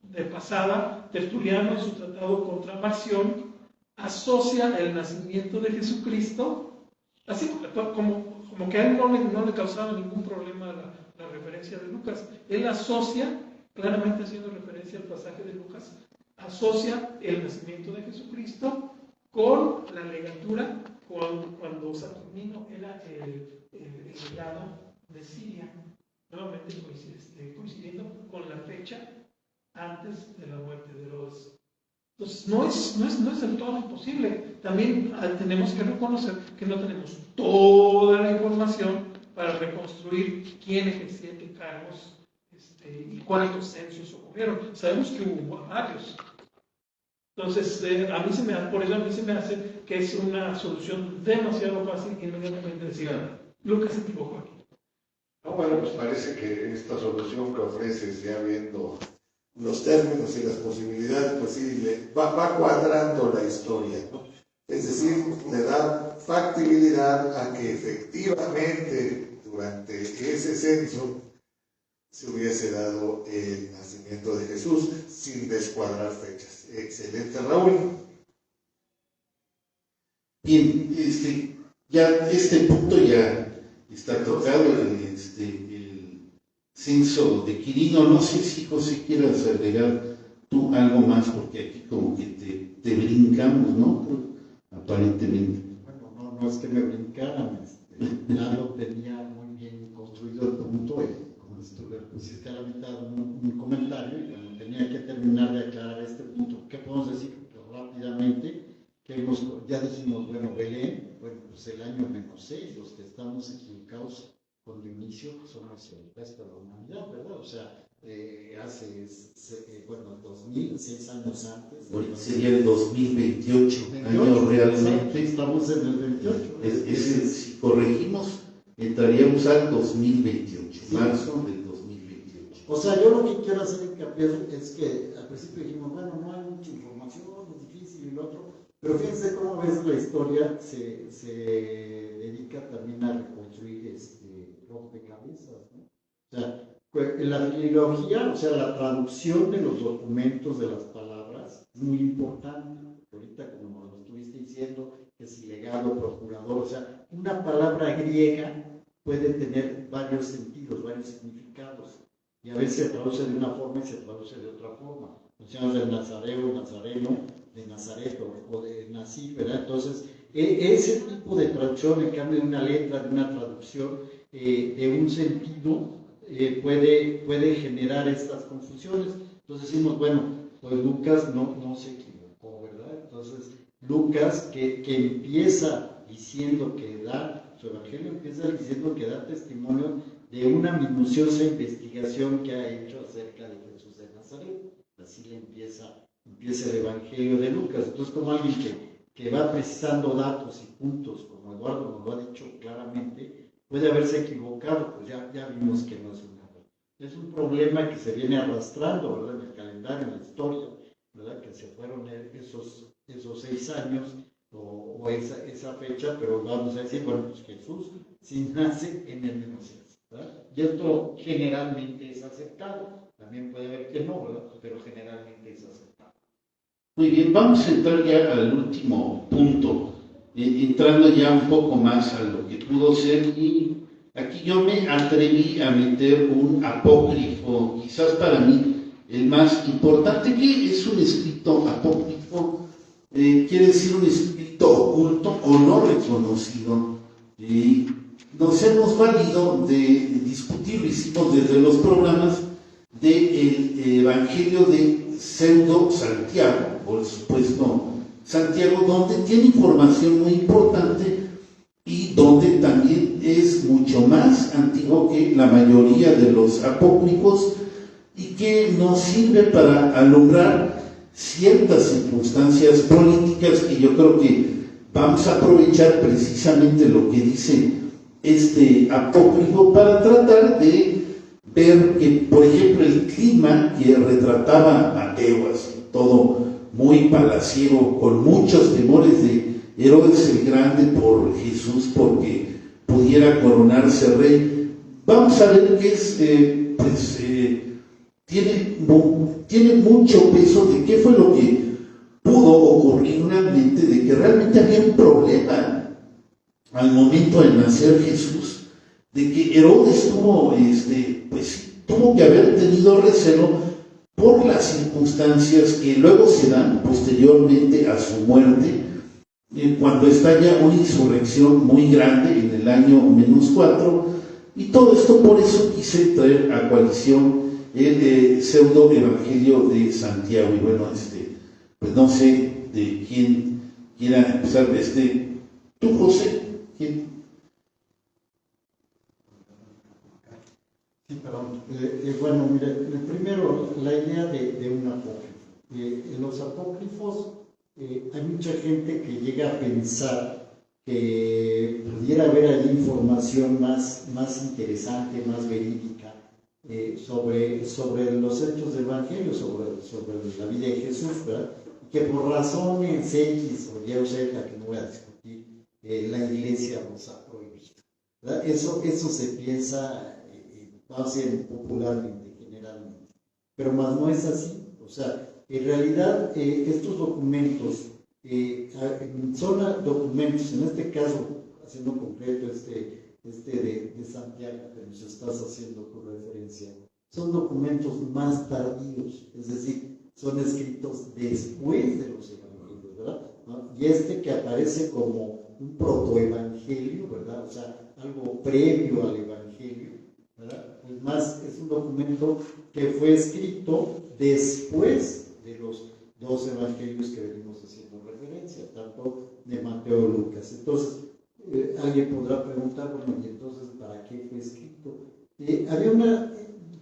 de pasada, Tertuliano en su tratado contra Marción asocia el nacimiento de Jesucristo, así como que a él no le causaba ningún problema la referencia de Lucas. Él asocia, claramente haciendo referencia al pasaje de Lucas, asocia el nacimiento de Jesucristo con la legatura cuando Saturnino era el legado de Siria, nuevamente coincidiendo con la fecha antes de la muerte de Herodes. Entonces, no es del todo imposible. También tenemos que reconocer que no tenemos toda la información para reconstruir quién ejercía qué cargos y cuántos censos ocurrieron. Sabemos que hubo varios. Entonces, por eso a mí se me hace que es una solución demasiado fácil inmediatamente decir, Lucas se equivocó aquí. No, bueno, pues parece que esta solución que ofreces, ya viendo los términos y las posibilidades, pues sí, va cuadrando la historia, ¿no? Es decir, le da factibilidad a que efectivamente durante ese censo se hubiese dado el nacimiento de Jesús sin descuadrar fechas. Excelente, Raúl. Bien, ya este punto ya está tocado, el censo de Quirino. No sé si José quieras agregar tú algo más, porque aquí como que te brincamos, ¿no? Aparentemente. Bueno, no es que me brincaran, ya lo tenía muy bien construido el punto, como tú le pusiste a la mitad un comentario, y cuando tenía que terminar de aclarar este punto, ¿qué podemos decir? Pues rápidamente, que ya decimos, bueno, Belén, bueno, pues el año -6, los que estamos equivocados cuando inicio, pues somos el resto de la humanidad, ¿verdad? O sea, hace, 2006 años antes. Bueno, sería el 2028, año realmente. Estamos en el 28. Si corregimos, entraríamos al 2028, marzo del 2028. O sea, yo lo que quiero hacer hincapié es que al principio dijimos, bueno, no hay mucha información, es difícil y lo otro, pero fíjense cómo ves la historia se dedica también a reconstruir rompecabezas, ¿no? O sea, la filología, o sea, la traducción de los documentos, de las palabras, es muy importante. Ahorita, como lo estuviste diciendo, que es legado, procurador, o sea, una palabra griega puede tener varios sentidos, varios significados, y a veces se traduce de una forma y se traduce de otra forma. Mencionamos del nazareo, nazareno, de Nazaret o de Nací, ¿verdad? Entonces, ese tipo de traducción, en cambio de una letra, de una traducción, de un sentido, puede generar estas confusiones. Entonces decimos, bueno, pues Lucas no se equivocó, ¿verdad? Entonces, Lucas, que empieza diciendo que su evangelio empieza diciendo que da testimonio de una minuciosa investigación que ha hecho acerca de Jesús de Nazaret. Así le empieza el evangelio de Lucas. Entonces, como alguien que va precisando datos y puntos, como Eduardo nos lo ha dicho claramente, puede haberse equivocado, pues ya vimos que no es un error. Es un problema que se viene arrastrando, ¿verdad? En el calendario, en la historia, ¿verdad? Que se fueron esos 6 años o esa fecha, pero vamos a decir, bueno, pues Jesús sí nace en el -6, ¿verdad? Y esto generalmente es aceptado. También puede haber que no, ¿verdad? Pero generalmente es aceptado. Muy bien, vamos a entrar ya al último punto, entrando ya un poco más a lo que pudo ser, y aquí yo me atreví a meter un apócrifo, quizás para mí el más importante, que es un escrito apócrifo, quiere decir un escrito oculto o no reconocido. Nos hemos valido de discutir, lo hicimos desde los programas del Evangelio de Pseudo Santiago, por supuesto Santiago, donde tiene información muy importante y donde también es mucho más antiguo que la mayoría de los apócrifos y que nos sirve para alumbrar ciertas circunstancias políticas que yo creo que vamos a aprovechar precisamente lo que dice este apócrifo para tratar de ver que, por ejemplo, el clima que retrataba Mateo, así, todo muy palaciego, con muchos temores de Herodes el Grande por Jesús, porque pudiera coronarse rey. Vamos a ver que es, tiene mucho peso de qué fue lo que pudo ocurrir realmente, de que realmente había un problema al momento de nacer Jesús, de que Herodes tuvo que haber tenido recelo por las circunstancias que luego se dan posteriormente a su muerte, cuando estalla una insurrección muy grande en el año -4, y todo esto por eso quise traer a coalición el pseudo evangelio de Santiago. Y bueno, pues no sé de quién quiera empezar, tú, José, ¿quién? Sí, perdón. Bueno, mire, primero la idea de un apócrifo. En los apócrifos hay mucha gente que llega a pensar que pudiera haber allí información más interesante, más verídica sobre los hechos del Evangelio, sobre la vida de Jesús, ¿verdad? Que por razones X o Y o Z, que no voy a discutir, la iglesia nos ha prohibido, ¿verdad? Eso se piensa, va a ser popularmente, generalmente, pero más no es así. O sea, en realidad estos documentos son documentos, en este caso, haciendo concreto de Santiago, que nos estás haciendo por referencia, son documentos más tardíos, es decir, son escritos después de los evangelios, ¿verdad? ¿No? Y que aparece como un protoevangelio, ¿verdad? O sea, algo previo al evangelio, ¿verdad? Pues más es un documento que fue escrito después de los dos evangelios que venimos haciendo referencia, tanto de Mateo y Lucas. Entonces, alguien podrá preguntar, bueno, ¿y entonces para qué fue escrito? Había una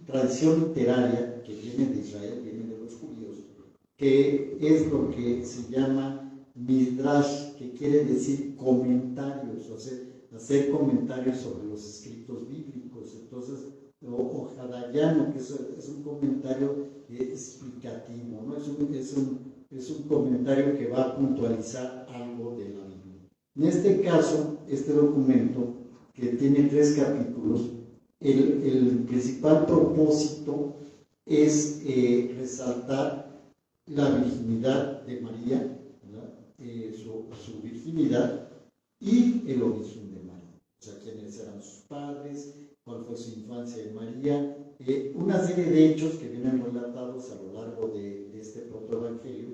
tradición literaria que viene de Israel, viene de los judíos, que es lo que se llama Midrash, que quiere decir comentarios, o sea, hacer comentarios sobre los escritos bíblicos. Entonces, o Hadayano, que es un comentario explicativo, ¿no? Es un comentario que va a puntualizar algo de la Biblia. En este caso, este documento, que tiene 3 capítulos, el principal propósito es resaltar la virginidad de María, su virginidad, y el origen de María, o sea, quiénes eran sus padres, cuál fue su infancia de María, una serie de hechos que vienen relatados a lo largo de este protoevangelio,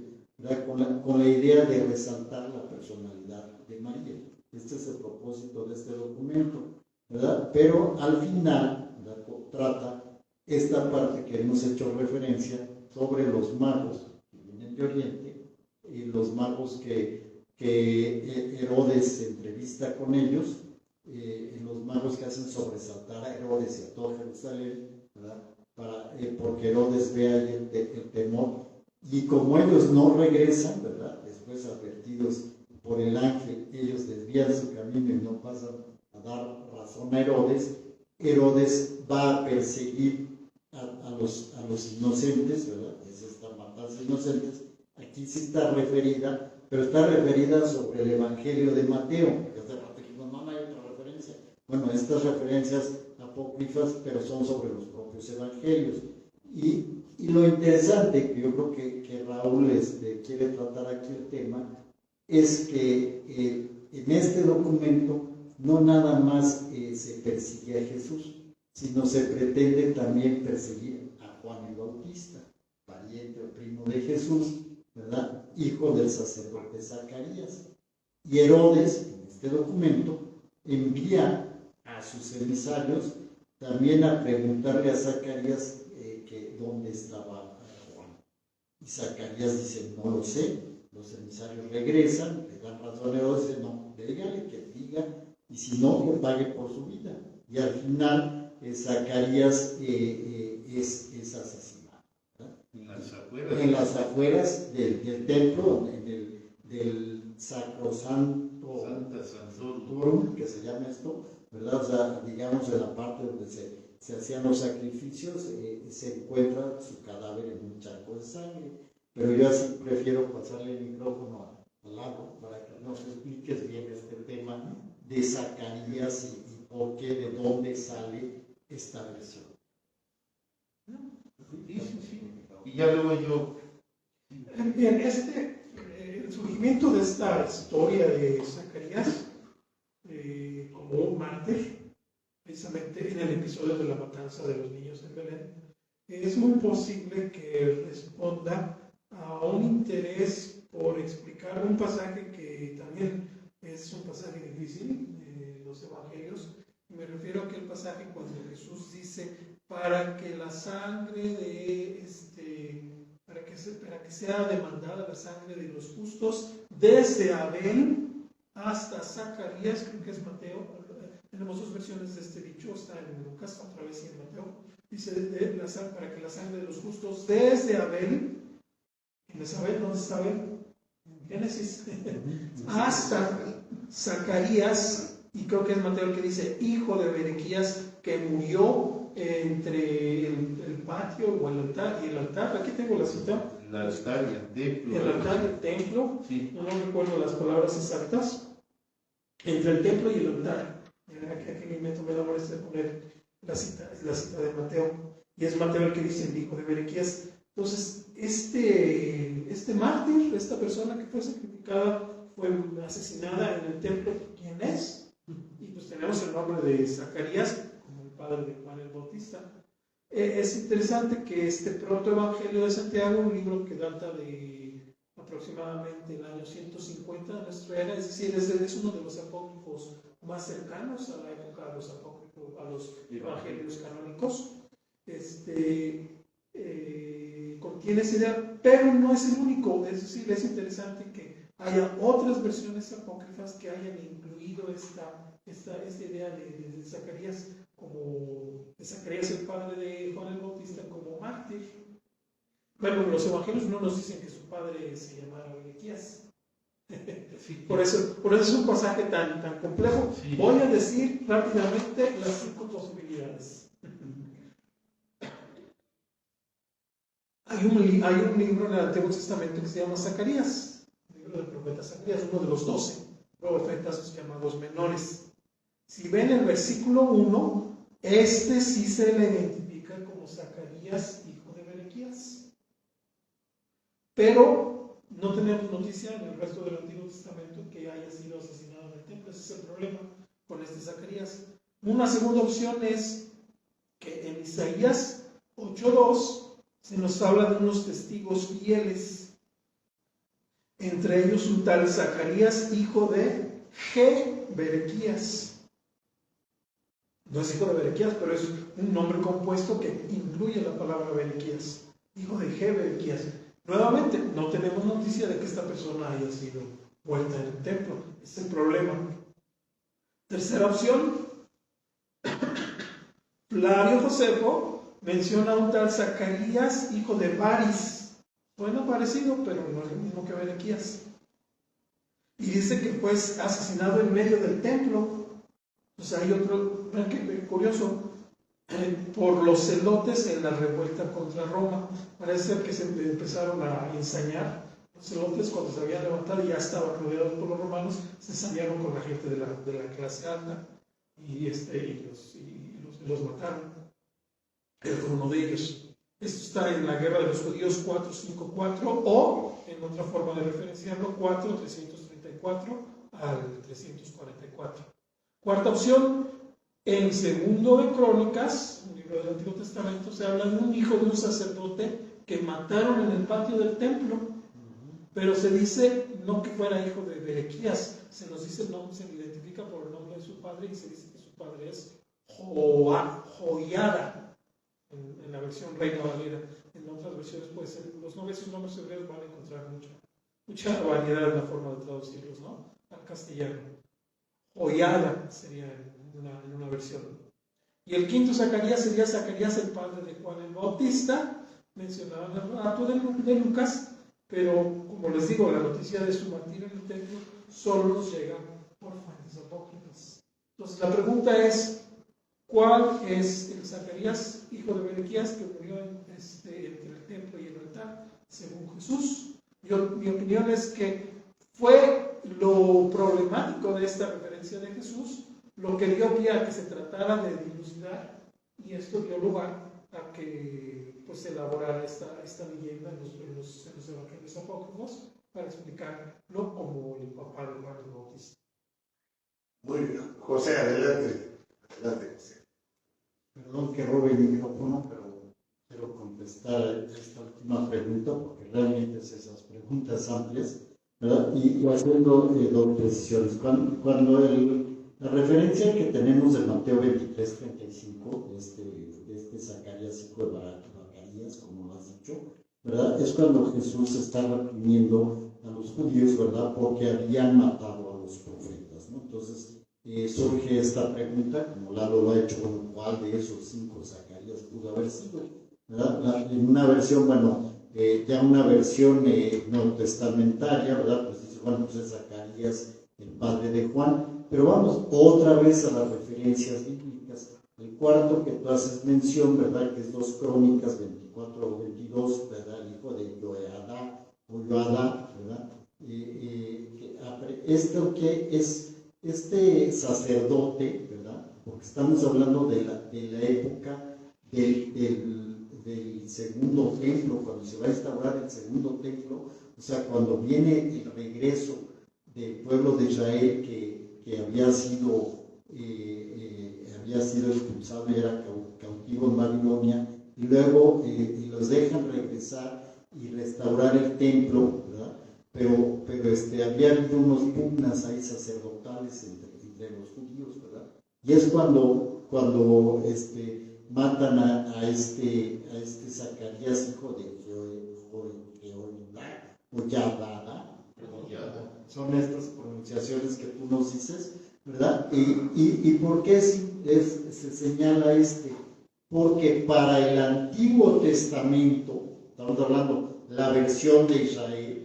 con la idea de resaltar la personalidad de María. Este es el propósito de este documento, ¿verdad? Pero al final, ¿verdad?, trata esta parte que hemos hecho referencia sobre los magos que vienen de Oriente, y los magos que Herodes se entrevista con ellos, los magos que hacen sobresaltar a Herodes y a todo Jerusalén, ¿verdad? Porque Herodes ve ahí el temor, y como ellos no regresan, ¿verdad?, después advertidos por el ángel, ellos desvían su camino y no pasan a dar razón a Herodes. Herodes va a perseguir a los inocentes, ¿verdad? Es esta matanza de inocentes. Aquí sí está referida, pero está referida sobre el Evangelio de Mateo, que hace rato dijimos, no hay otra referencia. Bueno, estas referencias apócrifas, pero son sobre los propios evangelios. Y lo interesante, que yo creo que Raúl quiere tratar aquí el tema, es que en este documento no nada más se persigue a Jesús, sino se pretende también perseguir a Juan el Bautista, pariente o primo de Jesús, ¿verdad?, hijo del sacerdote Zacarías. Y Herodes, en este documento, envía a sus emisarios también a preguntarle a Zacarías que dónde estaba Juan. Y Zacarías dice, no lo sé. Los emisarios regresan, le dan razón a Herodes, dice, no, dígale que diga, y si no, que pague por su vida. Y al final, Zacarías es asesinado, ¿verdad? En las afueras del templo, del Sacrosanto Santorum, que se llama esto, ¿verdad? O sea, digamos, de la parte donde se hacían los sacrificios, se encuentra su cadáver en un charco de sangre. Pero yo así prefiero pasarle el micrófono al lado para que nos expliques bien este tema de Zacarías y por qué, de dónde sale esta versión. Sí. Y ya luego yo. Bien, el surgimiento de esta historia de Zacarías como un mártir, precisamente en el episodio de la matanza de los niños en Belén, es muy posible que responda a un interés por explicar un pasaje que también es un pasaje difícil de los evangelios. Me refiero a aquel pasaje cuando Jesús dice para que la sangre de para que sea demandada la sangre de los justos desde Abel hasta Zacarías, creo que es Mateo. Tenemos dos versiones de este dicho, está en Lucas, otra vez y en Mateo. Dice para que la sangre de los justos desde Abel, ¿quién es Abel? ¿Dónde está Abel? En Génesis. Hasta Zacarías, y creo que es Mateo el que dice, hijo de Berequías, que murió entre el patio o el altar y el altar. Aquí tengo la cita. El altar y el templo. El altar y el templo. Sí. No recuerdo las palabras exactas. Entre el templo y el altar. Aquí me tomé la molestia de poner la cita de Mateo. Y es Mateo el que dice el hijo de Berequías. Entonces, este mártir, esta persona que fue sacrificada, fue asesinada en el templo. ¿Quién es? Y pues tenemos el nombre de Zacarías como el padre de Juan el Bautista. Es interesante que este protoevangelio de Santiago, un libro que data de aproximadamente el año 150 de nuestra era, es decir, es uno de los apócrifos más cercanos a la época de los apócrifos, a los evangelios canónicos. Contiene esa idea, pero no es el único. Es decir, es interesante que haya otras versiones apócrifas que hayan incluido esta idea de Zacarías el padre de Juan el Bautista, como mártir. Bueno, los evangelios no nos dicen que su padre se llamara Berequías. Por eso es un pasaje tan complejo. Sí. Voy a decir rápidamente las 5 posibilidades. Hay un libro en el Antiguo Testamento que se llama Zacarías, el libro del profeta Zacarías, uno de los 12 profetas llamados menores. Si ven el versículo 1, sí se le identifica como Zacarías, hijo de Berequías. Pero no tenemos noticia en el resto del Antiguo Testamento que haya sido asesinado en el templo. Ese es el problema con este Zacarías. Una segunda opción es que en Isaías 8:2 se nos habla de unos testigos fieles, entre ellos un tal Zacarías, hijo de Berequías. No es hijo de Berequías, pero es un nombre compuesto que incluye la palabra Berequías, hijo de Berequías. Nuevamente, no tenemos noticia de que esta persona haya sido muerta en el templo. Ese es el problema. Tercera opción, Flavio Josefo menciona a un tal Zacarías, hijo de Baris. Suena parecido, pero no es lo mismo que Berequías. Y dice que fue asesinado en medio del templo. O sea, hay otro, vean qué curioso, por los celotes en la revuelta contra Roma. Parece ser que se empezaron a ensañar. Los celotes, cuando se habían levantado y ya estaban rodeados por los romanos, se ensañaron con la gente de la clase alta y los mataron. Él fue uno de ellos. Esto está en la Guerra de los Judíos 454 o, en otra forma de referenciarlo, 4:334 al 344. Cuarta opción, en Segundo de Crónicas, un libro del Antiguo Testamento, se habla de un hijo de un sacerdote que mataron en el patio del templo, pero se dice no que fuera hijo de Berequías, se nos dice, no, se le identifica por el nombre de su padre y se dice que su padre es Joiada. En la versión Reina Valera. En otras versiones puede ser, los nombres hebreos van a encontrar mucha variedad en la forma de traducirlos, ¿no? Al castellano. Joiada sería en una versión. Y el quinto Zacarías sería Zacarías, el padre de Juan el Bautista, mencionado en el relato de Lucas, pero como les digo, la noticia de su martirio en el templo solo nos llega por fuentes apócrifas. Entonces la pregunta es, ¿cuál es el Zacarías, hijo de Berequías, que murió entre el templo y el altar, según Jesús? Mi opinión es que fue lo problemático de esta referencia de Jesús, lo que dio pie a que se tratara de dilucidar, y esto dio lugar a que pues, se elaborara esta leyenda en los evangelios apócrifos para explicarlo como el papá de Juan el Bautista. Muy bien. José, adelante. Adelante, José. Perdón que robe el micrófono, pero quiero contestar esta última pregunta porque realmente es esas preguntas amplias, ¿verdad? Y haciendo dos precisiones. Cuando la referencia que tenemos de Mateo 23:35, de este Zacarías, hijo de Zacarías, como lo has dicho, ¿verdad? Es cuando Jesús está reprimiendo a los judíos, ¿verdad? Porque habían matado a los profetas, ¿no? Entonces surge esta pregunta, como Lalo lo ha hecho, bueno, ¿cuál de esos 5 Zacarías pudo haber sido? ¿Verdad? En una versión, bueno, ya una versión neotestamentaria, ¿verdad? Pues dice, bueno, pues es Zacarías, el padre de Juan, pero vamos otra vez a las referencias bíblicas. El cuarto que tú haces mención, ¿verdad? Que es 2 Crónicas 24 o 22, ¿verdad? El hijo de Joadá, ¿verdad? Esto que es este sacerdote, ¿verdad? Porque estamos hablando de la época del segundo templo, cuando se va a instaurar el segundo templo, o sea, cuando viene el regreso del pueblo de Israel que había sido expulsado y era cautivo en Babilonia, y luego los dejan regresar y restaurar el templo, ¿verdad? Pero había habido unos pugnas ahí sacerdotales entre los judíos, ¿verdad? Y es cuando matan a este Zacarías, hijo de Joyada, son estas pronunciaciones que tú nos dices, ¿verdad? ¿Y por qué se señala Porque para el Antiguo Testamento, estamos hablando la versión de Israel,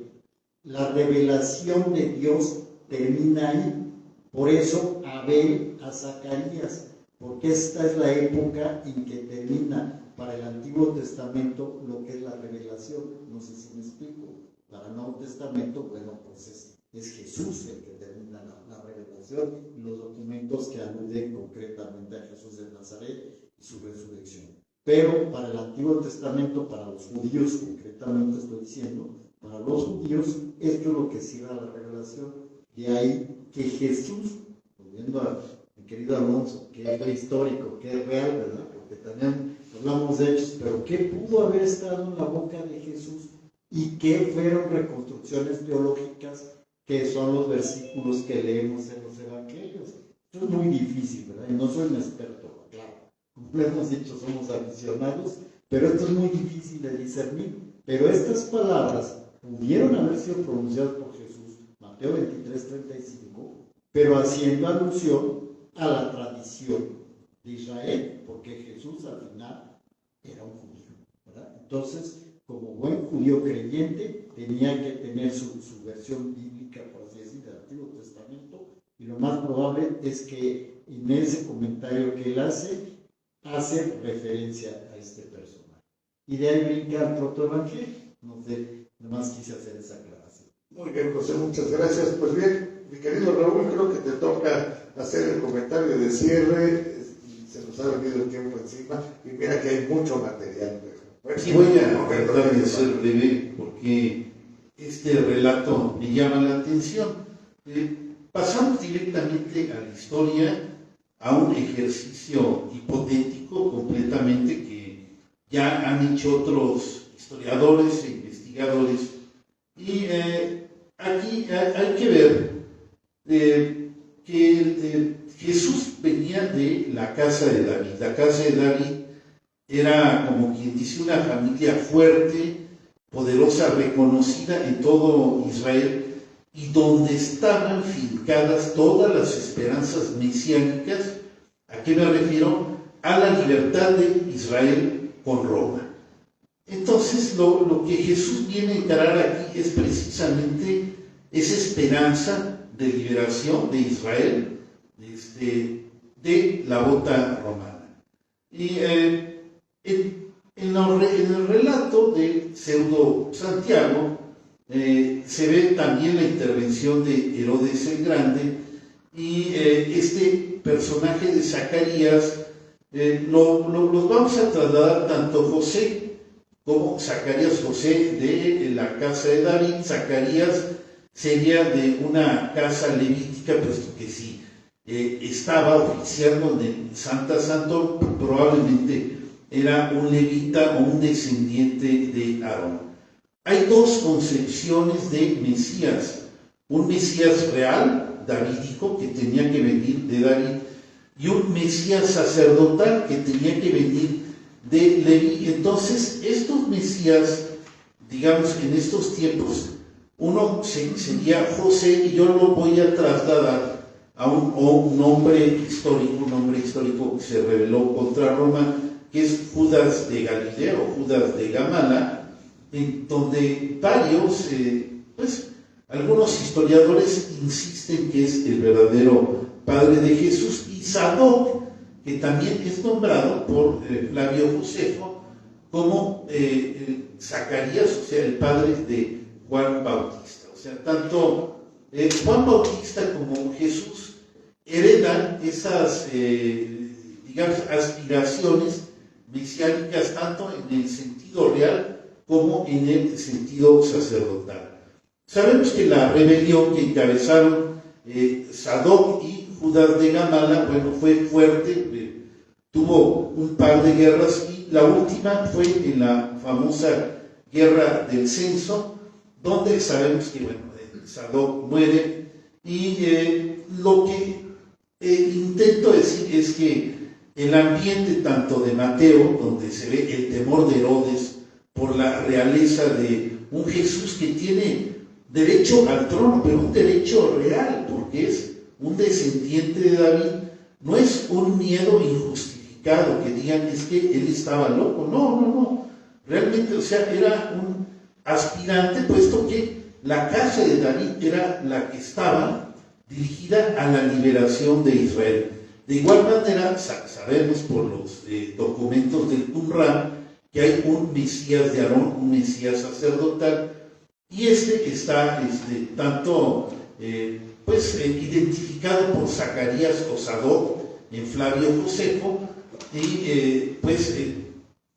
la revelación de Dios termina ahí. Por eso Abel a Zacarías, porque esta es la época en que termina para el Antiguo Testamento lo que es la revelación. No sé si me explico. Para el Nuevo Testamento, bueno, pues es Jesús el que termina la revelación y los documentos que aluden concretamente a Jesús de Nazaret y su resurrección. Pero para el Antiguo Testamento, para los judíos, concretamente estoy diciendo, para los judíos, esto es lo que cierra la revelación. De ahí que Jesús, volviendo a mi querido Alonso, que es histórico, que es real, ¿verdad? Porque también hablamos de hechos, pero ¿qué pudo haber estado en la boca de Jesús? ¿Y qué fueron reconstrucciones teológicas que son los versículos que leemos en los evangelios? Esto es muy difícil, ¿verdad? Y no soy un experto, claro. Como le hemos dicho, somos aficionados, pero esto es muy difícil de discernir. Pero estas palabras pudieron haber sido pronunciadas por Jesús, Mateo 23:35, pero haciendo alusión a la tradición de Israel, porque Jesús al final era un judío, ¿verdad? Entonces, como buen judío creyente, tenía que tener su versión bíblica, por así decir, del Antiguo Testamento, y lo más probable es que en ese comentario que él hace referencia a este personaje. Y de ahí brinca al protoevangelio. No sé, nomás quise hacer esa aclaración. Muy bien, José, muchas gracias. Pues bien, mi querido Raúl, creo que te toca hacer el comentario de cierre. Se nos ha venido el tiempo encima y mira que hay mucho material. Sí, voy a tratar de ser breve porque este relato me llama la atención. Pasamos directamente a la historia, a un ejercicio hipotético completamente que ya han hecho otros historiadores e investigadores. Y aquí hay que ver que Jesús venía de la casa de David. La casa de David era, como quien dice, una familia fuerte, poderosa, reconocida en todo Israel, y donde estaban fincadas todas las esperanzas mesiánicas. ¿A qué me refiero? A la libertad de Israel con Roma. Entonces, lo que Jesús viene a encarar aquí es precisamente esa esperanza de liberación de Israel de la bota romana. Y en el relato de Pseudo Santiago se ve también la intervención de Herodes el Grande, y este personaje de Zacarías los vamos a trasladar tanto José como Zacarías. José de la casa de David, Zacarías sería de una casa levítica, puesto que sí estaba oficiando en Santa Santo, probablemente era un levita o un descendiente de Aarón. Hay dos concepciones de Mesías: un Mesías real, davídico, que tenía que venir de David, y un Mesías sacerdotal que tenía que venir de Leví. Entonces, estos Mesías, digamos que en estos tiempos, uno sería José, y yo lo voy a trasladar a un hombre histórico que se rebeló contra Roma, que es Judas de Galilea o Judas de Gamala, en donde varios, algunos historiadores insisten que es el verdadero padre de Jesús, y Sadoc, que también es nombrado por Flavio Josefo como Zacarías, o sea, el padre de Juan Bautista. O sea, tanto Juan Bautista como Jesús heredan esas, digamos, aspiraciones mesiánicas, tanto en el sentido real como en el sentido sacerdotal. Sabemos que la rebelión que encabezaron Sadoc y Judas de Gamala, fue fuerte, tuvo un par de guerras, y la última fue en la famosa guerra del censo, donde sabemos que Sadoc muere, y lo que intento decir es que el ambiente tanto de Mateo, donde se ve el temor de Herodes por la realeza de un Jesús que tiene derecho al trono, pero un derecho real, porque es un descendiente de David, no es un miedo injustificado que digan es que él estaba loco, no, realmente, o sea, era un aspirante, puesto que la casa de David era la que estaba dirigida a la liberación de Israel. De igual manera, sabemos por los documentos del Qumran que hay un Mesías de Aarón, un Mesías sacerdotal, y este está tanto identificado por Zacarías o Sadoc en Flavio Josefo,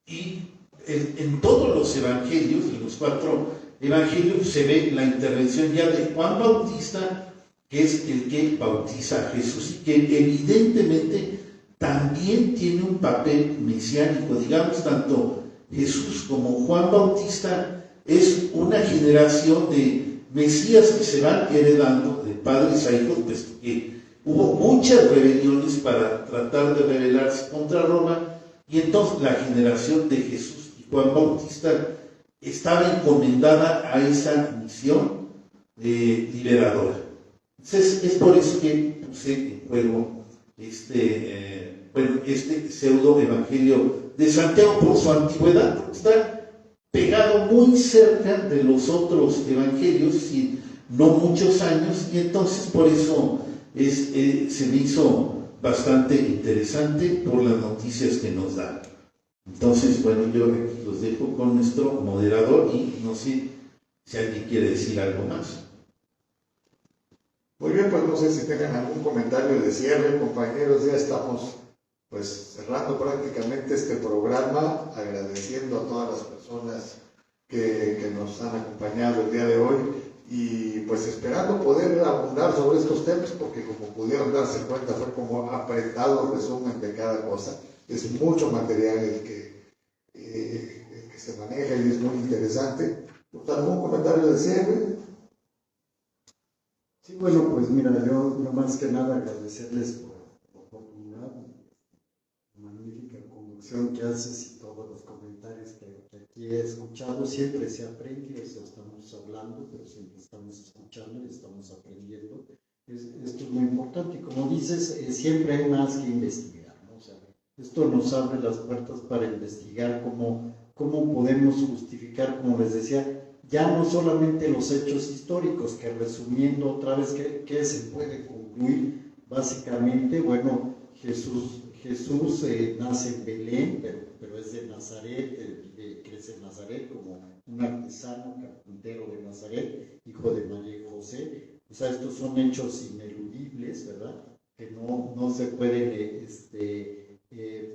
y en todos los evangelios, en los 4 evangelios, se ve la intervención ya de Juan Bautista, que es el que bautiza a Jesús, y que evidentemente también tiene un papel mesiánico. Digamos, tanto Jesús como Juan Bautista es una generación de Mesías que se van heredando de padres a hijos, puesto que hubo muchas rebeliones para tratar de rebelarse contra Roma, y entonces la generación de Jesús y Juan Bautista estaba encomendada a esa misión liberadora. Entonces, es por eso que puse en juego este pseudo evangelio de Santiago, por su antigüedad, porque está pegado muy cerca de los otros evangelios, y no muchos años, y entonces por eso se me hizo bastante interesante por las noticias que nos dan. Entonces, yo aquí los dejo con nuestro moderador, y no sé si alguien quiere decir algo más. Muy bien, pues no sé si tengan algún comentario de cierre, compañeros. Ya estamos cerrando prácticamente este programa, agradeciendo a todas las personas que nos han acompañado el día de hoy, y pues esperando poder abundar sobre estos temas, porque como pudieron darse cuenta fue como apretado resumen de cada cosa. Es mucho material el que se maneja, y es muy interesante. ¿Algún comentario de cierre? Sí, bueno, pues mira, yo más que nada agradecerles por la oportunidad, la magnífica conducción que haces y todos los comentarios que aquí he escuchado. Siempre se aprende, o sea, estamos hablando, pero siempre estamos escuchando y estamos aprendiendo. Esto es muy importante, y como dices, siempre hay más que investigar, ¿no? O sea, esto nos abre las puertas para investigar cómo podemos justificar, como les decía, ya no solamente los hechos históricos, que resumiendo otra vez, ¿qué se puede concluir? Básicamente, Jesús nace en Belén, pero es de Nazaret, crece en Nazaret como un artesano, carpintero de Nazaret, hijo de María y José. O sea, estos son hechos ineludibles, ¿verdad? Que no se pueden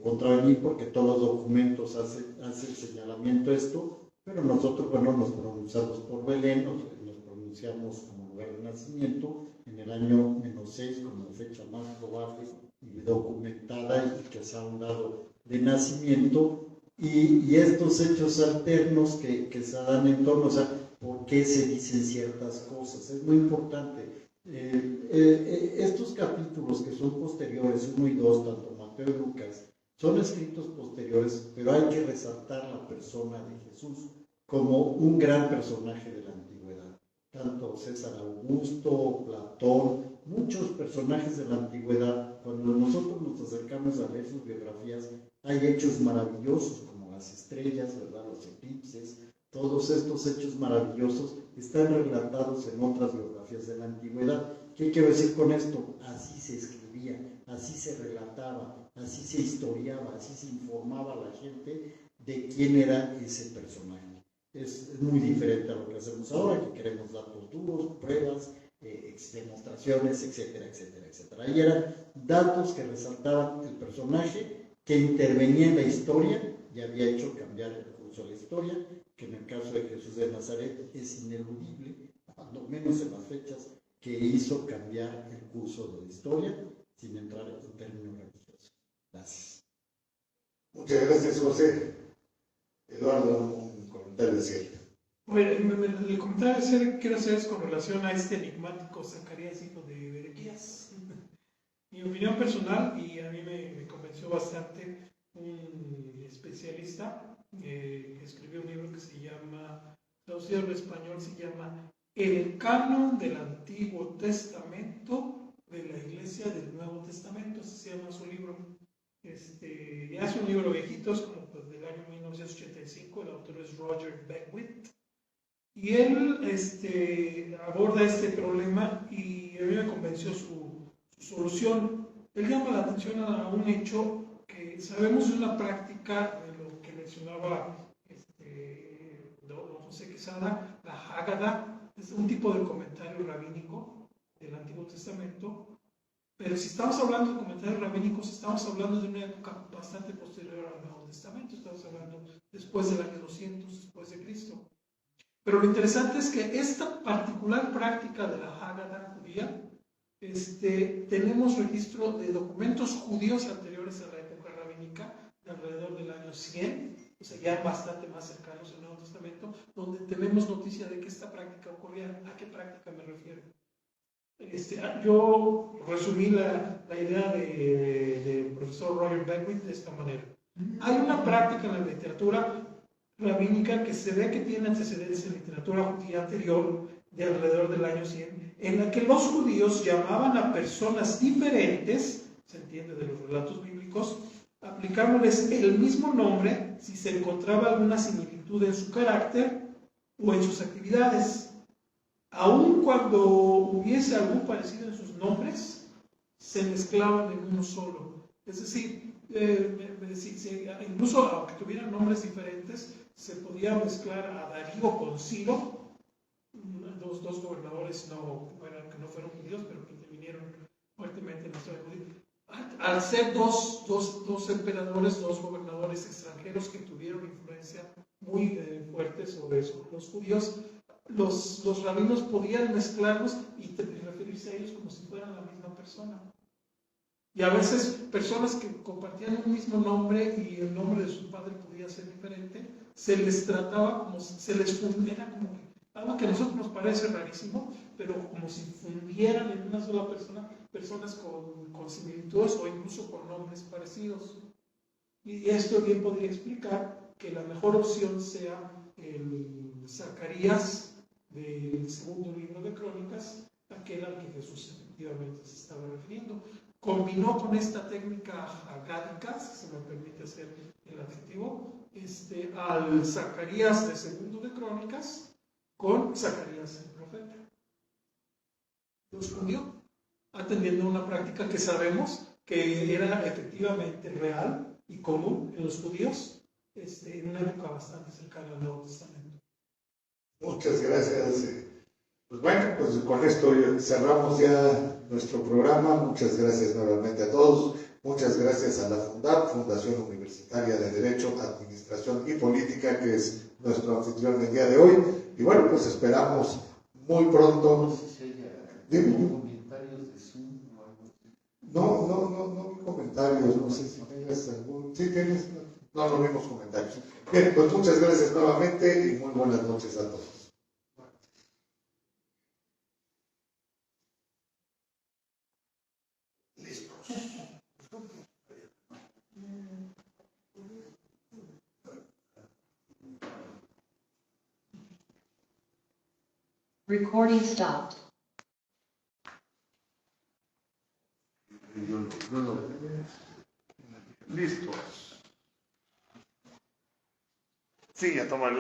contravenir porque todos los documentos hacen señalamiento a esto, pero nosotros, bueno, nos pronunciamos por Belén, nos pronunciamos como lugar de nacimiento en el año -6 como fecha más probable y documentada y que se ha dado de nacimiento, y estos hechos alternos que se dan en torno, o sea, por qué se dicen ciertas cosas, es muy importante. Estos capítulos que son posteriores, 1 y 2, tanto Mateo y Lucas, son escritos posteriores, pero hay que resaltar la persona de Jesús como un gran personaje de la antigüedad. Tanto César Augusto, Platón, muchos personajes de la antigüedad, cuando nosotros nos acercamos a leer sus biografías, hay hechos maravillosos como las estrellas, ¿verdad? Los eclipses, todos estos hechos maravillosos están relatados en otras biografías de la antigüedad. ¿Qué quiero decir con esto? Así se escribía, así se relataba, así se historiaba, así se informaba a la gente de quién era ese personaje. Es muy diferente a lo que hacemos ahora, que queremos datos duros, pruebas, demostraciones, etcétera, etcétera, etcétera. Ahí eran datos que resaltaban el personaje, que intervenía en la historia y había hecho cambiar el curso de la historia, que en el caso de Jesús de Nazaret es ineludible, cuando menos en las fechas, que hizo cambiar el curso de la historia, sin entrar en términos religiosos. Gracias. Muchas gracias, José. Eduardo, un comentario de cierre. Bueno, el comentario que quiero hacer es con relación a este enigmático Zacarías, hijo de Berequías. Mi opinión personal, y a mí me convenció bastante, un especialista que escribió un libro que se llama, traducido al español, se llama El Canon del Antiguo Testamento de la Iglesia del Nuevo Testamento. Así se llama su libro. Ya es un libro viejito, es como pues, del año 1985, el autor es Roger Beckwith, y él aborda este problema y a mí me convenció su solución. Él llama la atención a un hecho que sabemos de una práctica de lo que mencionaba don José Quesada, la Hágada, es un tipo de comentario rabínico del Antiguo Testamento. Pero si estamos hablando de comentarios rabínicos, estamos hablando de una época bastante posterior al Nuevo Testamento, estamos hablando después del año 200 después de Cristo. Pero lo interesante es que esta particular práctica de la Hágada judía, tenemos registro de documentos judíos anteriores a la época rabínica, de alrededor del año 100, o sea, ya bastante más cercanos al Nuevo Testamento, donde tenemos noticia de que esta práctica ocurría. ¿A qué práctica me refiero? Yo resumí la idea del profesor Roger Beckwith de esta manera. Hay una práctica en la literatura rabínica que se ve que tiene antecedentes en literatura judía anterior, de alrededor del año 100, en la que los judíos llamaban a personas diferentes, se entiende de los relatos bíblicos, aplicándoles el mismo nombre si se encontraba alguna similitud en su carácter o en sus actividades. Aun cuando hubiese algún parecido en sus nombres, se mezclaban en uno solo. Es decir, incluso aunque tuvieran nombres diferentes, se podía mezclar a Darío con Ciro, dos gobernadores que no fueron judíos, pero que intervinieron fuertemente en la historia judía. Al ser dos emperadores, dos gobernadores extranjeros que tuvieron influencia muy fuerte sobre los judíos, los rabinos podían mezclarlos y referirse a ellos como si fueran la misma persona. Y a veces personas que compartían un mismo nombre y el nombre de su padre podía ser diferente, se les trataba como si se les fundiera, como algo que a nosotros nos parece rarísimo, pero como si fundieran en una sola persona personas con similitudes o incluso con nombres parecidos. Y esto bien podría explicar que la mejor opción sea el Zacarías del segundo libro de Crónicas, aquel al que Jesús efectivamente se estaba refiriendo. Combinó con esta técnica hagádica, si se me permite hacer el adjetivo, al Zacarías del segundo de Crónicas con Zacarías el profeta. Los unió, atendiendo a una práctica que sabemos que era efectivamente real y común en los judíos en una época bastante cercana al Nuevo Testamento. Muchas gracias. Pues bueno, pues con esto cerramos ya nuestro programa. Muchas gracias nuevamente a todos. Muchas gracias a la FUNDAP, Fundación Universitaria de Derecho, Administración y Política, que es nuestro anfitrión del día de hoy. Y bueno, pues esperamos muy pronto. No sé si haya Dime. comentarios de Zoom o algo así. No vi comentarios, no sé si tengas algún. ¿Sí tienes? No vimos comentarios. Bien, pues muchas gracias nuevamente y muy buenas noches a todos. Recording stopped. Listos. Sí, ya toma